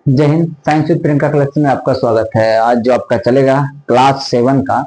जय Hind. Science with Priyanka collection में आपका स्वागत है। आज जो आपका चलेगा क्लास 7 का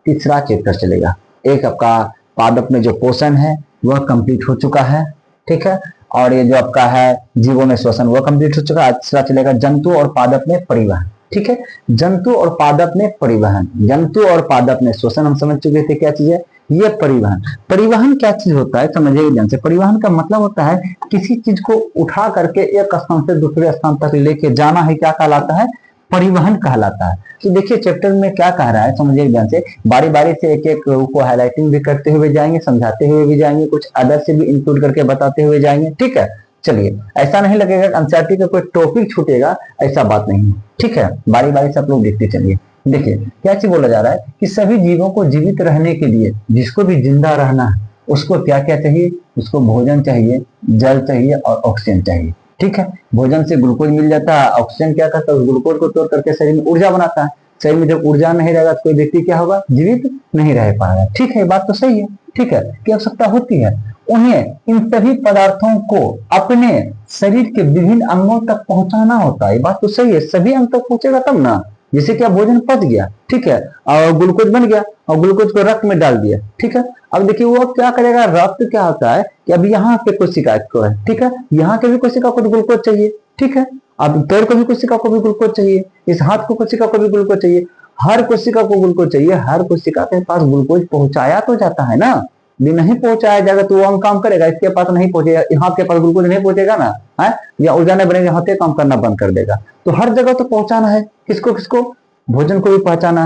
तीसरा चैप्टर चलेगा। एक आपका पादप में जो पोषण है वह कंप्लीट हो चुका है, ठीक है। और ये जो आपका है जीवों में श्वसन वह कंप्लीट हो चुका है। आज तीसरा चलेगा जंतु और पादप में परिवहन, ठीक है। जंतु और पादप में परिवहन, जंतु और पादप में श्वसन हम समझ चुके थे क्या चीज है ये परिवहन। परिवहन क्या चीज होता है समझिए ध्यान से। परिवहन का मतलब होता है किसी चीज को उठा करके एक स्थान से दूसरे स्थान तक लेके जाना है, क्या कहलाता है? परिवहन कहलाता है। तो देखिए चैप्टर में क्या कह रहा है समझिए ध्यान से। बारी बारी से एक एक को हाईलाइटिंग भी करते हुए जाएंगे, समझाते हुए भी जाएंगे, कुछ अदर से भी इंक्लूड करके बताते हुए जाएंगे, ठीक है। चलिए, ऐसा नहीं लगेगा एनसीईआरटी का कोई टॉपिक छूटेगा, ऐसा बात नहीं है, ठीक है। बारी बारी से आप लोग देखते चलिए। देखिए क्या चीज बोला जा रहा है कि सभी जीवों को जीवित रहने के लिए, जिसको भी जिंदा रहना है उसको क्या क्या चाहिए? उसको भोजन चाहिए, जल चाहिए और ऑक्सीजन चाहिए, ठीक है। भोजन से ग्लूकोज मिल जाता है, ऑक्सीजन क्या करता है? उस ग्लूकोज को तोड़ करके शरीर में ऊर्जा बनाता है। शरीर में जब ऊर्जा नहीं रहेगा तो कोई व्यक्ति क्या होगा? जीवित नहीं रह पाएगा, ठीक है। बात तो सही है, ठीक है। की आवश्यकता होती है उन्हें इन सभी पदार्थों को अपने शरीर के विभिन्न अंगों तक पहुंचाना होता है। बात तो सही है, सभी अंग तक पहुंचेगा तब ना। जैसे कि भोजन पच गया, ठीक है, और ग्लूकोज बन गया और ग्लूकोज को रक्त में डाल दिया, ठीक है। अब देखिए वो क्या करेगा, रक्त क्या होता है कि अब यहाँ पे कोशिका को है, ठीक है, यहाँ के भी कोशिका को ग्लूकोज चाहिए, ठीक है। अब पैर को भी कोशिका को भी ग्लूकोज चाहिए, इस हाथ को कोशिका को भी ग्लूकोज चाहिए, हर कोशिका को ग्लूकोज चाहिए। हर कोशिका के पास ग्लूकोज पहुंचाया तो जाता है ना। ये नहीं पहुंचाया जाएगा तो वो अंग काम करेगा, इसके पास नहीं पहुंचेगा, हाथ के पास ग्लूकोज नहीं पहुंचेगा ना, है या ऊर्जा नहीं बनेगा, हाथ काम करना बंद कर देगा। तो हर जगह तो पहुंचाना है, किसको किसको? भोजन को भी पहुंचाना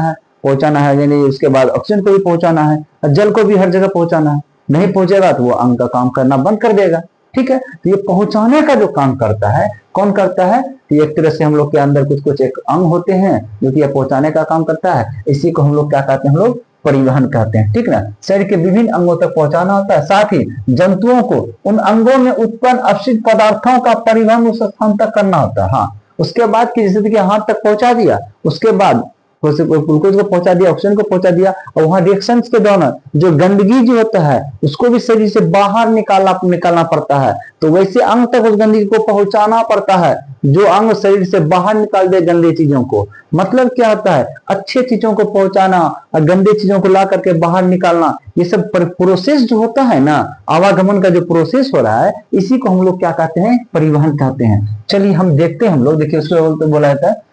है, यानी उसके बाद ऑक्सीजन को भी पहुंचाना है, और जल को भी हर जगह पहुंचाना है। नहीं पहुंचेगा तो वो अंग का काम करना बंद कर देगा, ठीक है। तो ये पहुंचाने का जो काम करता है कौन करता है? तो एक तरह से हम लोग के अंदर कुछ कुछ एक अंग होते हैं जो कि पहुंचाने का काम करता है। इसी को हम लोग क्या कहते हैं? हम लोग परिवहन कहते हैं, ठीक ना। शरीर के विभिन्न अंगों तक पहुंचाना होता है, साथ ही जंतुओं को उन अंगों में उत्पन्न अपशिष्ट पदार्थों का परिवहन उस स्थान तक करना होता है। हाँ, उसके बाद की जैसे कि हाथ तक पहुंचा दिया, उसके बाद ग्लूकोज को पहुंचा दिया, ऑक्सीजन को पहुंचा दिया, और वहां रिएक्शन के दौरान जो गंदगी जो होता है उसको भी शरीर से बाहर निकालना पड़ता है। तो वैसे अंग तक उस गंदगी को पहुंचाना पड़ता है जो अंग शरीर से बाहर निकाल दे गंदे चीजों को। मतलब क्या होता है? अच्छे चीजों को पहुंचाना और गंदे चीजों को ला करके बाहर निकालना, ये सब प्रोसेस जो होता है ना, आवागमन का जो प्रोसेस हो रहा है, इसी को हम लोग क्या कहते हैं? परिवहन कहते हैं। चलिए हम देखते हैं, हम लोग देखिए उसको बोला जाता है,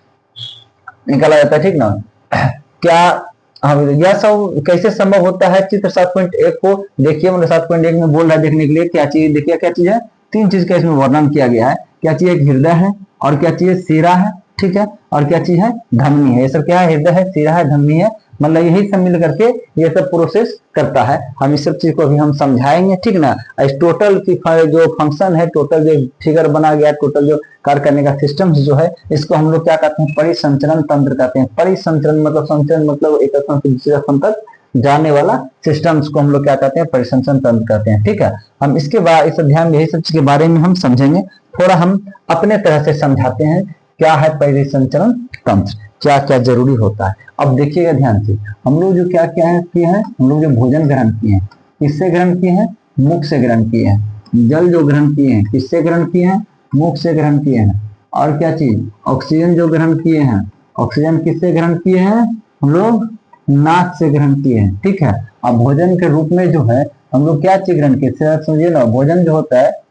निकाला जाता है, ठीक ना। क्या यह सब कैसे संभव होता है? चित्र 7.1 को देखिए, मतलब 7.1 में बोल रहा है देखने के लिए क्या चीज। देखिए क्या चीज है, तीन चीज का इसमें वर्णन किया गया है। क्या चीज? एक हृदय है, और क्या चीज? सिरा है, ठीक है, और क्या चीज है? धमनी है। ये सब क्या है? हृदय है, सिरा है, धमनी है, मतलब यही सब मिल करके ये सब प्रोसेस करता है। हम इस सब चीज को अभी हम समझाएंगे, ठीक ना। इस टोटल की जो फंक्शन है, टोटल जो फिगर बना गया, टोटल जो कार्य करने का सिस्टम जो है, इसको हम लोग क्या कहते हैं? परिसंचरण तंत्र कहते हैं। परिसंचरण मतलब संचरण मतलब एक स्थान से दूसरे स्थान तक जाने वाला सिस्टम को हम लोग क्या कहते हैं? परिसंचरण तंत्र कहते हैं, ठीक है। हम इसके बाद इस अध्याय में यही सब चीज के बारे में हम समझेंगे। थोड़ा हम अपने तरह से समझाते हैं क्या है परिसंचरण तंत्र, क्या क्या जरूरी होता है। अब देखिएगा ध्यान से, हम लोग जो क्या क्या किए हैं, हम लोग जो भोजन ग्रहण किए हैं, किससे ग्रहण किए हैं? मुख से ग्रहण किए हैं। जल जो ग्रहण किए हैं, किससे ग्रहण किए हैं? मुख से ग्रहण किए हैं। और क्या चीज? ऑक्सीजन जो ग्रहण किए हैं, ऑक्सीजन किससे ग्रहण किए हैं? हम लोग नाक से ग्रहण किए हैं, ठीक है। अब भोजन के रूप में जो है हम लोग क्या चीज ग्रहण किए? समझिए ना, भोजन जो होता है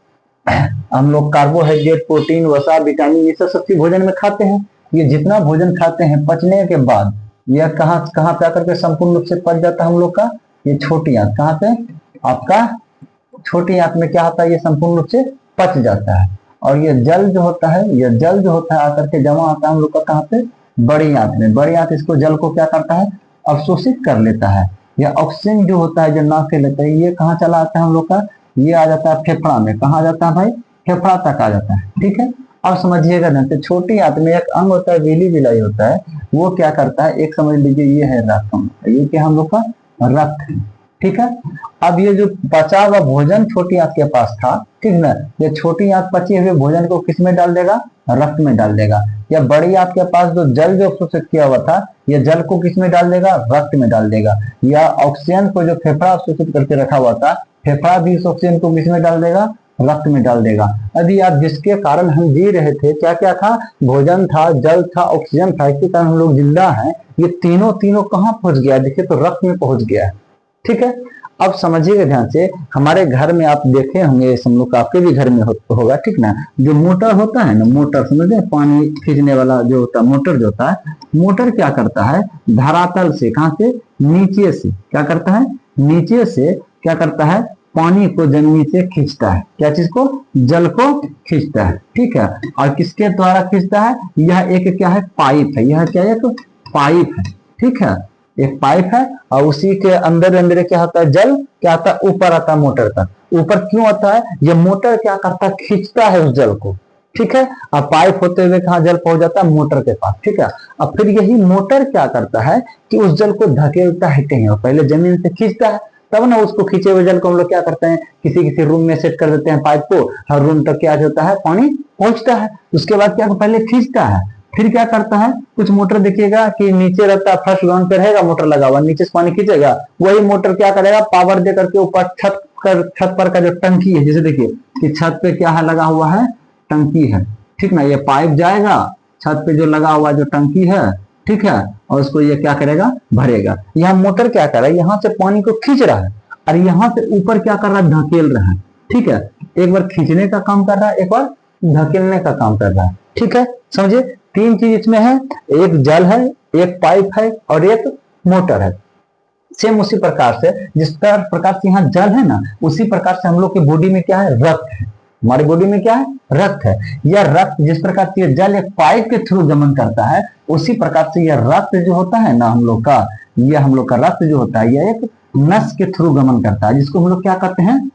हम लोग कार्बोहाइड्रेट, प्रोटीन, वसा, विटामिन, ये सब चीज भोजन में खाते हैं। ये जितना भोजन खाते हैं पचने के बाद यह कहाँ कहाँ पे आकर के संपूर्ण रूप से पच जाता है हम लोग का? ये छोटी आंत। कहाँ पे? आपका छोटी आंत में क्या होता है? ये संपूर्ण रूप से पच जाता है। और ये जल जो होता है, ये जल जो होता है आकर के जमा आता है हम लोग का कहाँ पे? बड़ी आंत में। बड़ी आंत इसको जल को क्या करता है? अवशोषित कर लेता है। या ऑक्सीजन जो होता है जो नाक से लेता है, ये कहाँ चला आता है हम लोग का? ये आ जाता है फेफड़ा में। कहाँ आ जाता है भाई? फेफड़ा तक आ जाता है, ठीक है। अब समझिएगा ना, तो छोटी आंत में एक अंग होता है, विली विलाई होता है, वो क्या करता है? एक समझ लीजिए ये है रक्त, ये क्या हम लोग का? रक्त, ठीक है। अब ये जो बचा हुआ भोजन छोटी आंत के पास था, ठीक ना, ये छोटी आंत बचे हुए भोजन को किस में डाल देगा? रक्त में डाल देगा। या बड़ी आंत के पास जो जल जो अवशोषित किया हुआ था, ये जल को किस में डाल देगा? रक्त में डाल देगा। या ऑक्सीजन को जो फेफड़ा अवशोषित करके रखा हुआ था, फेफड़ा भी इस ऑक्सीजन को किस में डाल देगा? रक्त में डाल देगा। यदि आप जिसके कारण हम जी रहे थे, क्या क्या था, भोजन था, जल था, ऑक्सीजन था, इसके कारण हम लोग जिंदा हैं, ये तीनों तीनों कहाँ पहुंच गया, देखिए तो रक्त में पहुंच गया है। ठीक है, अब समझिएगा ध्यान से, हमारे घर में आप देखे होंगे, हम लोग आपके भी घर में होगा, ठीक ना, जो मोटर होता है ना, मोटर समझते हैं, पानी खींचने वाला जो होता है, मोटर जो होता है, मोटर क्या करता है, धरातल से, कहां से, नीचे से क्या करता है, नीचे से क्या करता है, पानी को जमीन से खींचता है, क्या चीज को, जल को खींचता है। ठीक है, और किसके द्वारा खींचता है, यह एक क्या है, पाइप है, यह क्या है, एक पाइप है। ठीक है, एक पाइप है, और उसी के अंदर अंदर क्या होता है, जल क्या आता है, ऊपर आता है मोटर तक। ऊपर क्यों आता है, ये मोटर क्या करता है, खींचता है उस जल को। ठीक है, अब पाइप होते हुए कहा जल पहुंच जाता है, मोटर के पास। ठीक है, अब फिर यही मोटर क्या करता है कि उस जल को धकेलता है कहीं, और पहले जमीन से खींचता है, तब ना उसको खींचे हुए जल को हम लोग क्या करते हैं, किसी किसी रूम में सेट कर देते हैं पाइप को, हर रूम तक क्या होता है, पानी पहुंचता है। उसके बाद क्या, पहले खींचता है, फिर क्या करता है, कुछ मोटर देखिएगा कि नीचे रहता है, फर्स्ट ग्राउंड पे रहेगा मोटर लगा हुआ, नीचे से पानी खींचेगा, वही मोटर क्या करेगा, पावर दे करके ऊपर छत पर का जो टंकी है, जैसे देखिए कि छत पे क्या है, लगा हुआ है, टंकी है। ठीक ना, ये पाइप जाएगा छत पे जो लगा हुआ जो टंकी है, ठीक है, और उसको ये क्या करेगा, भरेगा। यहाँ मोटर क्या कर रहा है, यहाँ से पानी को खींच रहा है, और यहाँ से ऊपर क्या कर रहा है, धकेल रहा है। ठीक है, एक बार खींचने का काम कर रहा है, एक बार धकेलने का काम कर रहा है। ठीक है, समझे, तीन चीज इसमें है, एक जल है, एक पाइप है, और एक मोटर है। सेम उसी प्रकार से, जिस प्रकार से यहाँ जल है ना, उसी प्रकार से हम लोग के बॉडी में क्या है, रक्त है। हमारी बॉडी में क्या है, रक्त है। यह रक्त जिस प्रकार से जल एक पाइप के थ्रू गमन करता है, उसी प्रकार से यह रक्त जो होता है ना हम लोग का, यह हम लोग का रक्त जो होता है, यह एक नस के थ्रू गमन करता है, जिसको हम लोग क्या कहते हैं,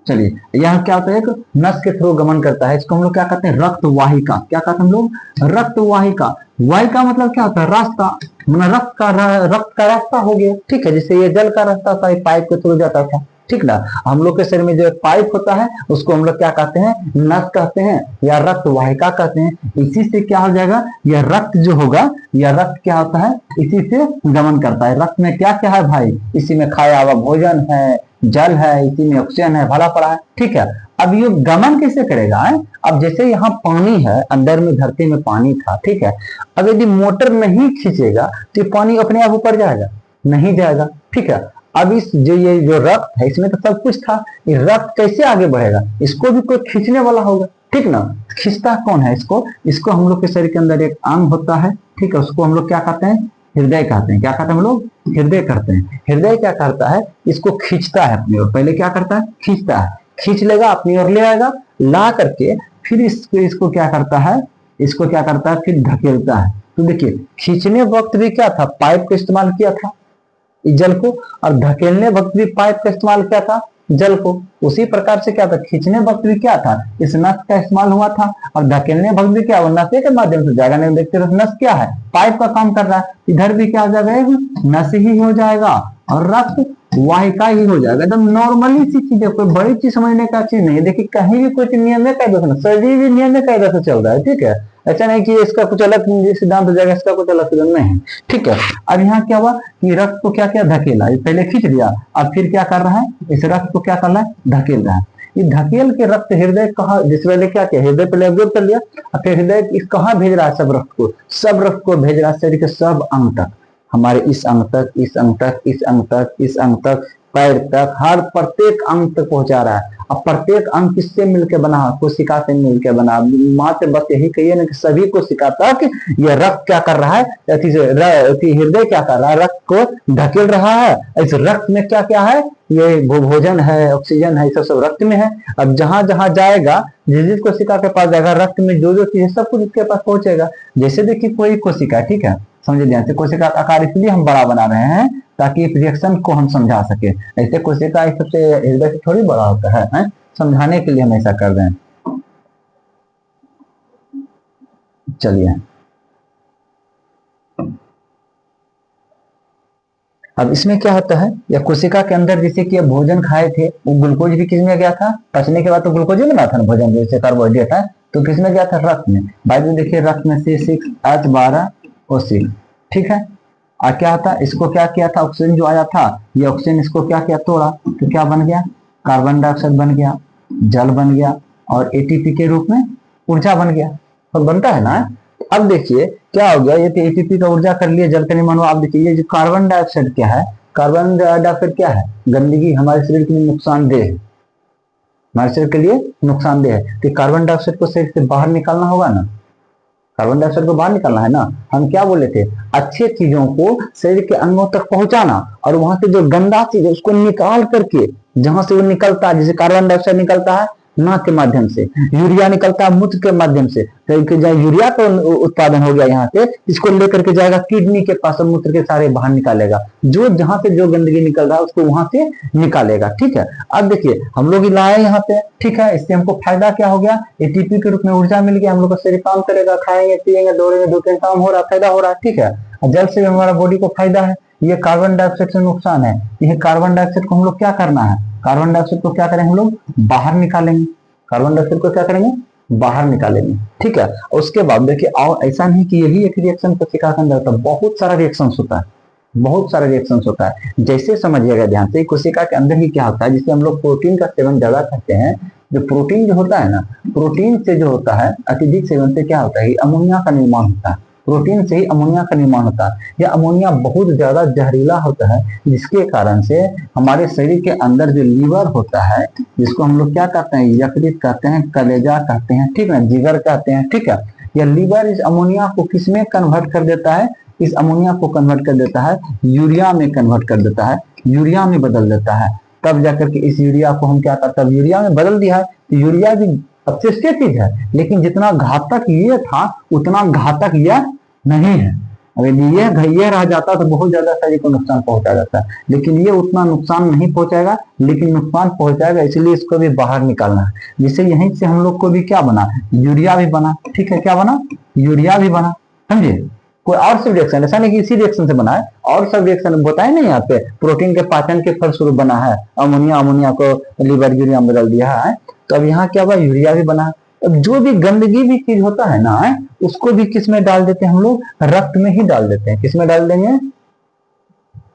चलिए यहाँ क्या होता है, एक नस के थ्रू गमन करता है, इसको हम लोग क्या कहते हैं, रक्त वाहिका। क्या कहते हैं हम लोग, रक्त वाहिका। वाहिका मतलब क्या होता है, रास्ता, मतलब रक्त का रास्ता हो गया। ठीक है, जैसे ये जल का रास्ता था, पाइप के थ्रू जाता था। ठीक ना, हम लोग के शरीर में जो एक पाइप होता है, उसको हम लोग क्या कहते हैं, नस कहते हैं, या रक्त वाहिका कहते हैं। इसी से क्या हो जाएगा, यह रक्त जो होगा, यह रक्त क्या होता है, इसी से गमन करता है। रक्त में क्या क्या है भाई, इसी में खाया हुआ भोजन है, जल है, इसी में ऑक्सीजन है, भला पड़ा है। ठीक है, अब ये गमन कैसे करेगा है? अब जैसे यहाँ पानी है, अंदर में धरती में पानी था, ठीक है, अब यदि मोटर नहीं खींचेगा तो पानी अपने आप ऊपर जाएगा, नहीं जाएगा। ठीक है, अब इस ये जो रक्त है, इसमें तो सब कुछ था, ये रक्त कैसे आगे बढ़ेगा, इसको भी कोई खींचने वाला होगा। ठीक ना, खींचता कौन है इसको, इसको हम लोग के शरीर के अंदर एक अंग होता है, ठीक है, उसको हम लोग क्या कहते हैं, हृदय कहते हैं। क्या कहते हैं हम लोग, हृदय करते हैं। हृदय क्या करता है, इसको खींचता है अपनी ओर, पहले क्या करता है, खींचता है, खींच लेगा, अपनी ओर ले आएगा, ला करके फिर इसको क्या करता है, इसको क्या करता है, फिर धकेलता है। तो देखिए, खींचने वक्त भी क्या था, पाइप का इस्तेमाल किया था जल को, और धकेलने वक्त भी पाइप का इस्तेमाल किया था जल को। उसी प्रकार से क्या था, खींचने वक्त भी क्या था, इस नस का इस्तेमाल हुआ था, और धकेलने वक्त भी क्या, नशे के माध्यम से जाएगा। नहीं देखते रहो, नस क्या है, पाइप का काम कर रहा है, इधर भी क्या हो जाएगा, नस ही हो जाएगा, और रक्त वाहिका ही हो जाएगा। एकदम नॉर्मली सी चीज है, कोई बड़ी चीज समझने का चीज नहीं है। देखिए कहीं भी कुछ नियम में कायदे से, शरीर भी नियम में कायदे से चल रहा है। ठीक है, ऐसा नहीं कि इसका कुछ अलग सिद्धांत हो जाएगा, इसका कुछ अलग सिद्धांत नहीं। ठीक है, अब यहाँ क्या हुआ कि रक्त को क्या क्या धकेला, पहले खींच लिया, अब फिर क्या कर रहा है, इस रक्त को क्या कर रहा है, धकेल रहा है। ये धकेल के रक्त हृदय कहा, जिस पहले क्या किया, हृदय पहले अब्जॉर्ब कर लिया, और फिर हृदय कहाँ भेज रहा है, सब रक्त को, सब रक्त को भेज रहा है शरीर के सब अंग तक, हमारे इस अंग तक, इस अंग तक, इस अंग तक, इस अंग तक, पैर तक, हर प्रत्येक अंग तक पहुंचा रहा है। अब प्रत्येक अंग किससे मिलकर बना, कोशिका से मिलकर बना। माँ से बस यही कहिए ना कि सभी कोशिका तक ये रक्त क्या कर रहा है, हृदय क्या कर रहा है, रक्त को धकेल रहा है। इस रक्त में क्या क्या है, ये भोजन है, ऑक्सीजन है, सब रक्त में है। अब जहां जहां जाएगा, जिस कोशिका के पास जाएगा, रक्त में जो जो चीज सब कुछ उसके पास पहुंचेगा। जैसे देखिए कोई कोशिका, ठीक है, समझे ध्यान से, कोशिका का आकार इसलिए हम बड़ा बना रहे हैं ताकि इस रिएक्शन को हम समझा सके। ऐसे कोशिका सबसे हृदय से थोड़ी बड़ा होता है, समझाने के लिए हम ऐसा कर रहे हैं। चलिए अब इसमें क्या होता है, या कोशिका के अंदर जैसे कि भोजन खाए थे, वो ग्लूकोज भी किसमें गया था, पचने के बाद तो ग्लूकोज ही बना था ना भोजन, जैसे कार्बोहाइड्रेट है, तो किसमें गया था, रक्त में। बाद में देखिए रक्त में C6H12O6, ठीक है, और क्या होता है, इसको क्या किया था, ऑक्सीजन जो आया था, ये ऑक्सीजन इसको क्या किया, तोड़ा, तो क्या बन गया, कार्बन डाइऑक्साइड बन गया, जल बन गया, और एटीपी के रूप में ऊर्जा बन गया। तो बनता है ना। अब देखिए क्या हो गया, ये तो एटीपी का ऊर्जा कर लिए, जल का निर्माण हुआ। अब देखिए ये जो कार्बन डाइऑक्साइड क्या है, कार्बन डाइऑक्साइड क्या है, गंदगी, हमारे शरीर के लिए नुकसानदेह है, हमारे शरीर के लिए नुकसानदेह है। तो कार्बन डाइऑक्साइड को शरीर से बाहर निकालना होगा ना, कार्बन डाइऑक्साइड को बाहर निकालना है ना। हम क्या बोले थे, अच्छे चीजों को शरीर के अंगों तक पहुंचाना, और वहां से जो गंदा चीज है उसको निकाल करके, जहां से वो निकलता है, जैसे कार्बन डाइऑक्साइड निकलता है नाक के माध्यम से, यूरिया निकलता है मूत्र के माध्यम से, तो यूरिया का उत्पादन हो गया यहाँ से, इसको लेकर के जाएगा किडनी के पास, और मूत्र के सारे बाहर निकालेगा, जो जहां से जो गंदगी निकल रहा है उसको वहां से निकालेगा। ठीक है, अब देखिए हम लोग लाए यहाँ पे, ठीक है, इससे हमको फायदा क्या हो गया, एटीपी के रूप में ऊर्जा मिल गया, हम लोग का शरीर काम करेगा, खाएंगे पिएंगे दौड़ेंगे धूपेंगे, काम हो रहा, फायदा हो रहा है। ठीक है, जल से हमारा बॉडी को फायदा है। ये कार्बन डाइऑक्साइड से नुकसान है, ये कार्बन डाइऑक्साइड को हम लोग क्या करना है, कार्बन डाइऑक्साइड को क्या करेंगे हम लोग, बाहर निकालेंगे, कार्बन डाइऑक्साइड को क्या करेंगे, बाहर निकालेंगे। ठीक है, उसके बाद देखिए, और ऐसा नहीं कि यही एक रिएक्शन कोशिका के अंदर होता है, बहुत सारा रिएक्शन होता है, बहुत सारे रिएक्शन होता है। जैसे समझिएगा ध्यान से, कोशिका के अंदर ही क्या होता है, जिसे हम लोग प्रोटीन का सेवन ज्यादा करते हैं, जो प्रोटीन जो होता है ना, प्रोटीन से जो होता है अत्यधिक सेवन से क्या होता है, अमोनिया का निर्माण होता है, प्रोटीन से ही अमोनिया का निर्माण होता है। यह अमोनिया बहुत ज्यादा जहरीला होता है, जिसके कारण से हमारे शरीर के अंदर जो लीवर होता है, जिसको हम लोग क्या कहते हैं, यकृत कहते हैं, कलेजा कहते हैं, ठीक है, जिगर कहते हैं। ठीक है, यह लीवर इस अमोनिया को किसमें कन्वर्ट कर देता है, इस अमोनिया को कन्वर्ट कर देता है, यूरिया में कन्वर्ट कर देता है, यूरिया में बदल देता है। तब जाकर के इस यूरिया को हम क्या करते हैं, यूरिया में बदल दिया है, तो यूरिया भी अपशिष्ट चीज है, लेकिन जितना घातक ये था उतना घातक यह नहीं है। अगर ये रह जाता तो बहुत ज्यादा शरीर को नुकसान पहुंचा जाता है, लेकिन ये उतना नुकसान नहीं पहुंचाएगा, लेकिन नुकसान पहुंचाएगा, इसलिए इसको भी बाहर निकालना है। जिससे यहीं से हम लोग को भी क्या बना, यूरिया भी बना। ठीक है, क्या बना, यूरिया भी बना, समझे। कोई और सब रिएक्शन, ऐसा नहीं कि इसी रिएक्शन से बना है, और सब रिएक्शन बताए नहीं यहाँ पे, प्रोटीन के पाचन के फलस्वरूप बना है, अमोनिया को लीवर यूरिया में बदल दिया है, तो अब यहाँ क्या हुआ, यूरिया भी बना। अब जो भी गंदगी भी चीज होता है ना, उसको भी किस में डाल देते हैं हम लोग, रक्त में ही डाल देते हैं। किस में डाल देंगे,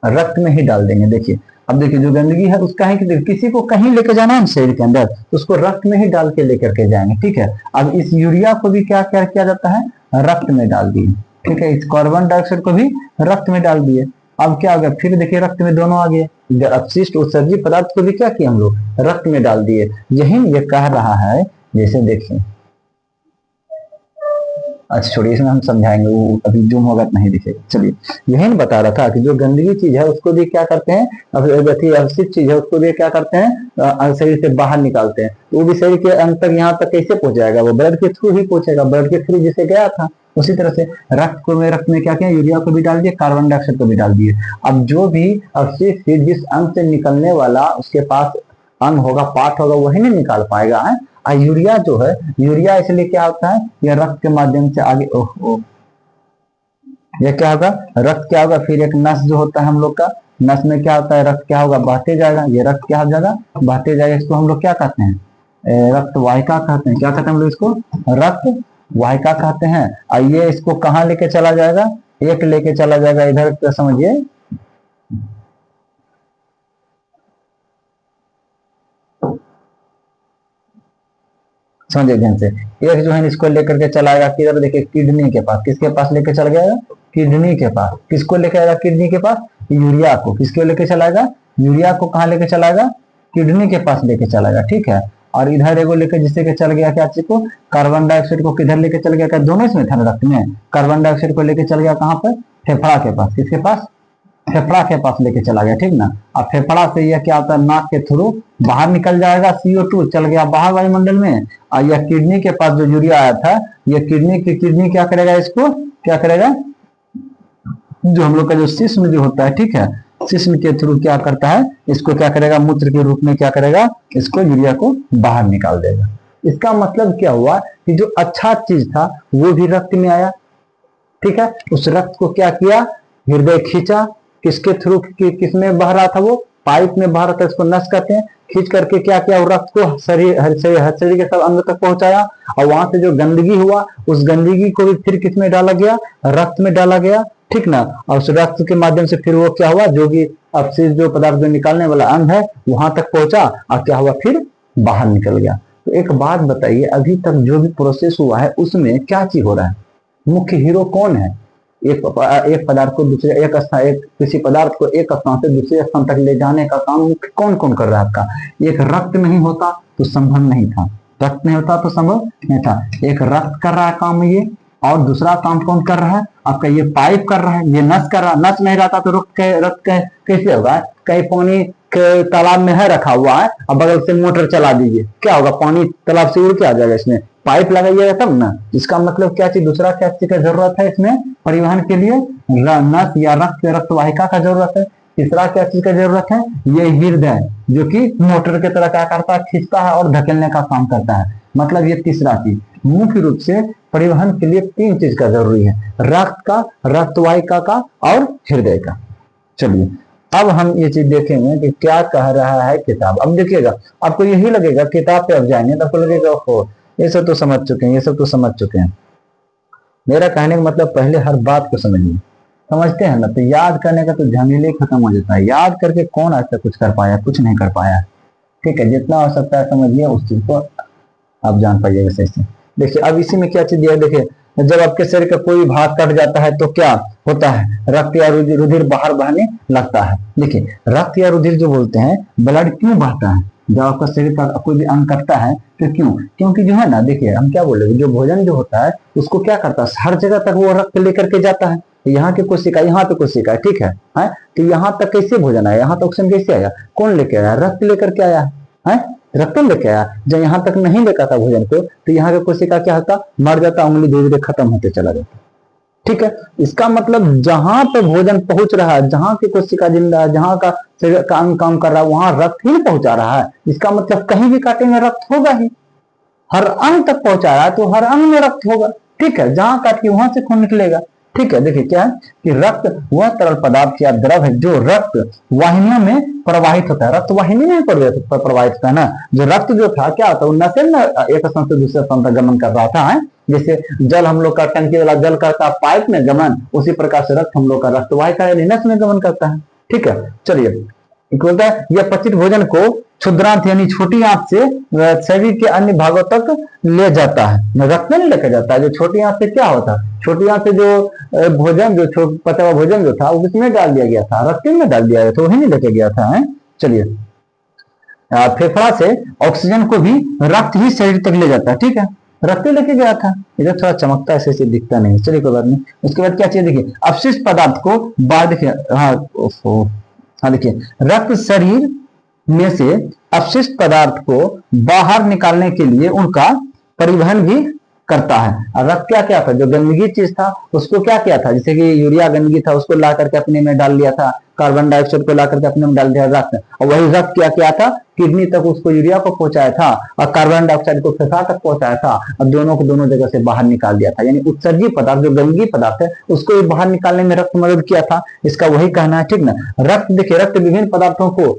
रक्त में ही डाल देंगे। देखिए अब देखिए, जो गंदगी है उसका है कि किसी को कहीं लेकर जाना है शरीर के अंदर, तो उसको रक्त में ही डाल के लेकर के जाएंगे। ठीक है, अब इस यूरिया को भी क्या क्या किया जाता है, रक्त में डाल दिए। ठीक है, इस कार्बन डाइऑक्साइड को भी रक्त में डाल दिए। अब क्या हो गया, फिर देखिए रक्त में दोनों आ गए, अपशिष्ट उत्सर्जित पदार्थ को भी क्या किया हम लोग, रक्त में डाल दिए। यही ये कह रहा है, जैसे देखिए, अच्छा छोड़िए, इसमें हम समझाएंगे, वो अभी जूम होगा तो नहीं दिखेगा। चलिए, यही ना बता रहा था कि जो गंदगी चीज है उसको भी क्या करते हैं, अपशिष्ट चीज है उसको भी क्या करते हैं, शरीर से बाहर निकालते हैं। तो वो भी शरीर के अंत तक यहाँ तक कैसे पहुंचाएगा, वो ब्लड के थ्रू ही पहुंचेगा, ब्लड के थ्रू जिसे गया था। उसी तरह से रक्त में क्या किया, यूरिया को भी डाल दिए, कार्बन डाइऑक्साइड को भी डाल दिए। अब जो भी अपशिष्ट जिस अंग से निकलने वाला उसके पास अंग होगा, पार्ट होगा, वही नहीं निकाल पाएगा है। यूरिया जो है, यूरिया इसलिए क्या होता है, यह रक्त के माध्यम से आगे, यह क्या होगा, रक्त क्या होगा, फिर एक नस जो होता है हम लोग का, नस में क्या होता है, रक्त क्या होगा, बहते जाएगा, ये रक्त क्या हो जाएगा, बहते जाएगा। इसको हम लोग क्या कहते हैं, रक्त वाहिका कहते हैं। क्या कहते हैं हम लोग इसको, रक्त वाहिका कहते हैं। आइए इसको कहाँ लेके चला जाएगा, एक लेके चला जाएगा इधर, समझिए, समझे ध्यान से। एक जो है इसको लेकर के चलाएगा किधर, देखिए किडनी के पास, किसके पास लेके चल गया, किडनी के पास। किसको लेके आएगा, किडनी के पास, यूरिया को। किसको लेके चलाएगा, यूरिया को कहाँ लेके चलाएगा, किडनी के पास लेके चलाएगा। ठीक है, और इधर एगो लेके जिससे के चल गया क्या चीज को, कार्बन डाइऑक्साइड को किधर लेके चल गया, क्या दोनों इसमें था रक्त में, कार्बन डाइऑक्साइड को लेके चल गया कहाँ पर, फेफड़ा के पास। किसके पास, फेफड़ा के पास लेके चला गया। ठीक ना, अब फेफड़ा से यह क्या होता है, नाक के थ्रू बाहर निकल जाएगा, CO2 चल गया बाहर वायुमंडल में। और यह किडनी के पास जो यूरिया आया था, यह किडनी क्या करेगा, इसको क्या करेगा, जो हम लोग का जो शिश्न जो होता है, ठीक है, शिश्न के थ्रू क्या करता है, इसको क्या करेगा, मूत्र के रूप में क्या करेगा, इसको यूरिया को बाहर निकाल देगा। इसका मतलब क्या हुआ कि जो अच्छा चीज था वो भी रक्त में आया। ठीक है, उस रक्त को क्या किया, हृदय खींचा, किसके थ्रू, किसमें बह रहा था, वो पाइप में बह रहा था, इसको नस कहते हैं। खींच करके क्या किया, रक्त को शरीर के सब अंग तक पहुंचाया, और वहां से जो गंदगी हुआ उस गंदगी को भी फिर किस में डाला गया, रक्त में डाला गया। ठीक ना। और उस रक्त के माध्यम से फिर वो क्या हुआ, जो कि अपशिष्ट जो पदार्थ जो निकालने वाला अंग है वहां तक पहुंचा और क्या हुआ, फिर बाहर निकल गया। तो एक बात बताइए, अभी तक जो भी प्रोसेस हुआ है उसमें क्या चीज हो रहा है, मुख्य हीरो कौन है? एक पदार्थ को दूसरे एक किसी पदार्थ को एक स्थान से दूसरे स्थान तक ले जाने का काम मुख्य कौन कौन कर रहा है आपका? एक रक्त नहीं होता तो संभव नहीं था, रक्त नहीं होता तो संभव नहीं था। एक रक्त कर रहा है काम ये, और दूसरा काम कौन कर रहा है आपका, ये पाइप कर रहा है, ये नस कर रहा है। नस नहीं रहता तो रक्त कैसे होगा? कहीं पानी के तालाब में है रखा हुआ है, अब बगल से मोटर चला दीजिए, क्या होगा, पानी तालाब से उड़ के आ जाएगा, इसमें पाइप लगाइएगा तब ना। इसका मतलब क्या चीज, दूसरा क्या चीज का जरूरत है इसमें परिवहन के लिए? नस या रक्त वाहिका का जरूरत है। तीसरा क्या चीज का जरूरत है? ये हृदय, जो कि मोटर की तरह क्या करता है, खींचता है और धकेलने का काम करता है। मतलब ये तीसरा चीज मुख्य रूप से परिवहन के लिए 3 चीज का जरूरी है, रक्त का, रक्त वाहिका का और हृदय का। चलिए अब हम ये चीज देखेंगे कि क्या कह रहा है किताब। अब देखिएगा, आपको यही लगेगा किताब पे अब जाएंगे तो आपको लगेगा ओहो ये सब तो समझ चुके हैं, ये सब तो समझ चुके हैं। मेरा कहने का मतलब पहले हर बात को समझिए, समझते हैं ना तो याद करने का तो झमेले खत्म हो जाता है। याद करके कौन आज तक कुछ कर पाया? कुछ नहीं कर पाया। ठीक है, जितना हो सकता है समझिए, उस चीज को आप जान पाइएगा सही से। देखिए अब इसी में क्या चीज दिया है, देखिए जब आपके शरीर का कोई भाग कट जाता है तो क्या होता है, रक्त या रुधिर बाहर बहने लगता है। देखिए रक्त या रुधिर जो बोलते हैं, ब्लड क्यों बहता है जब आपका शरीर का कोई भी अंग कटता है तो क्यों? क्योंकि जो है ना, देखिए हम क्या बोले, जो भोजन जो होता है उसको क्या करता है, हर जगह तक वो रक्त लेकर के जाता है। यहाँ की कोशिका, यहाँ पे कोशिका, ठीक है, तो यहाँ तक कैसे भोजन आया, यहाँ तक ऑक्सीजन कैसे आया, कौन लेके आया? रक्त लेकर के आया है, रक्त लेके आया। जब यहाँ तक नहीं लेकर था भोजन को तो यहाँ का कोशिका क्या होता, मर जाता, उंगली धीरे धीरे खत्म होते चला जाता। ठीक है, इसका मतलब जहां पे भोजन पहुंच रहा है, जहां की कोशिका जिंदा है, जहां का शरीर का अंग काम कर रहा है, वहां रक्त ही पहुंचा रहा है। इसका मतलब कहीं भी काटेंगे रक्त होगा ही, हर अंग तक पहुंचा रहा है तो हर अंग में रक्त होगा। ठीक है, जहां काटिए वहां से खून निकलेगा। ठीक है, देखिए क्या है कि रक्त वह तरल पदार्थ या द्रव है जो रक्त वाहिनियों में प्रवाहित होता है। रक्त वाहिनी में प्रवाहित होता है ना। जो रक्त जो था क्या होता है, नशे में एक स्थान से दूसरे स्थान तक गमन कर रहा था है? जैसे जल हम लोग का टंकी वाला जल करता है पाइप में गमन, उसी प्रकार से रक्त हम लोग का रक्त वाहिका यानी नस में गमन करता है। ठीक है, चलिए बोलता है यह पचित भोजन को क्षुद्रांत यानी छोटी आंत से शरीर के अन्य भागों तक ले जाता है, रक्त में नहीं लेकर जाता है। जो छोटी आंत से क्या होता है, छोटी आंत से जो भोजन जो पचा हुआ भोजन जो था वो किसमें डाल दिया गया था, रक्त में डाल दिया गया था, वही नहीं लेके गया था है? चलिए फेफड़ा से ऑक्सीजन को भी रक्त ही शरीर तक ले जाता है। ठीक है, रक्त लेके गया था, इधर थोड़ा चमकता है ऐसे दिखता नहीं, चलिए कोई बात नहीं। उसके बाद क्या चाहिए, देखिए अपशिष्ट पदार्थ को बाहर, देखिए हाँ देखिए रक्त शरीर में से अपशिष्ट पदार्थ को बाहर निकालने के लिए उनका परिवहन भी करता है। और रक्त क्या क्या था, जो गंदगी चीज था उसको क्या किया था, जैसे कि यूरिया गंदगी था उसको ला करके अपने में डाल लिया था, कार्बन डाइऑक्साइड को ला करके अपने में डाल दिया रक्त, और वही रक्त क्या किया था, किडनी तक उसको यूरिया को पहुंचाया था और कार्बन डाइऑक्साइड को फेफड़ा तक पहुंचाया था और दोनों को दोनों जगह से बाहर निकाल दिया था। यानी उत्सर्जी पदार्थ जो गंदगी पदार्थ है उसको भी बाहर निकालने में रक्त मदद किया था, इसका वही कहना है। ठीक ना, रक्त देखिए रक्त विभिन्न पदार्थों को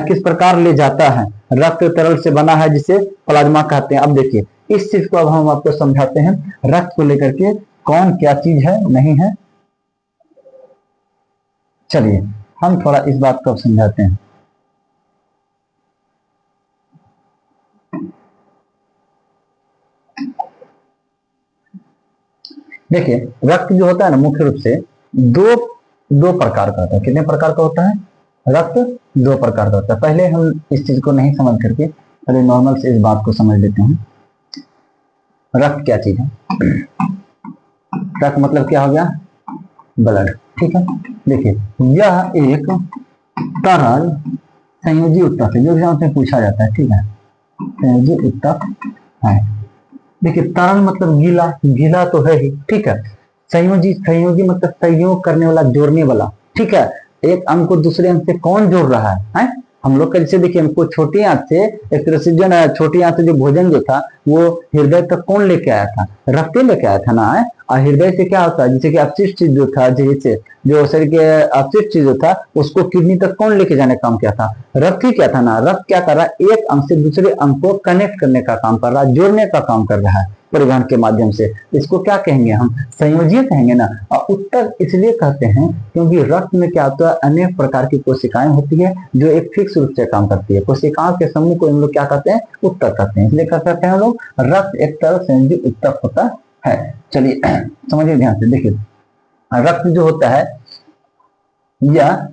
किस प्रकार ले जाता है, रक्त तरल से बना है जिसे प्लाज्मा कहते हैं। अब देखिए इस चीज को अब हम आपको समझाते हैं, रक्त को लेकर के कौन क्या चीज है नहीं है। चलिए हम थोड़ा इस बात को समझाते हैं। देखिए रक्त जो होता है ना मुख्य रूप से दो प्रकार का होता है। कितने प्रकार का होता है? रक्त 2 प्रकार का होता है। पहले हम इस चीज को नहीं समझ करके पहले नॉर्मल से इस बात को समझ लेते हैं। रक्त क्या चीज है? रक्त मतलब क्या हो गया? ब्लड। ठीक है, देखिए यह एक तरल संयोजी उत्तक है, जो एग्जाम से पूछा जाता है। ठीक है, संयोजी उत्तक है। देखिए तरल मतलब गीला, गीला तो है ही। ठीक है, संयोजी, संयोजी मतलब सहयोग करने वाला, जोड़ने वाला। ठीक है, एक अंग को दूसरे अंग से कौन जोड़ रहा है? हम लोग का जैसे देखिए हमको छोटी आंत से एक तरह से जो ना छोटी आंत से जो भोजन जो था वो हृदय तक कौन लेके आया था? रक्त लेके आया था ना। और हृदय से क्या होता है, जैसे कि अपशिष्ट चीज जो था, जैसे जो शरीर के अपशिष्ट चीज जो था उसको किडनी तक कौन लेके जाने का काम किया था? रक्त ही क्या था ना। रक्त क्या कर रहा है? एक अंग से दूसरे अंग को कनेक्ट करने का काम कर रहा है, जोड़ने का काम कर रहा है। परिवहन के माध्यम से। इसको क्या कहेंगे हम? संयोजीय कहेंगे ना। और उत्तर इसलिए कहते हैं क्योंकि रक्त में क्या होता है, अनेक प्रकार की कोशिकाएं होती है जो एक फिक्स रूप से काम करती है। कोशिकाओं के समूह को हम लोग क्या कहते हैं? ऊतक कहते हैं। इसलिए क्या कहते हैं हम लोग? रक्त एक तरह संयोजी ऊतक होता है। चलिए समझिए ध्यान से, देखिए रक्त जो होता है यह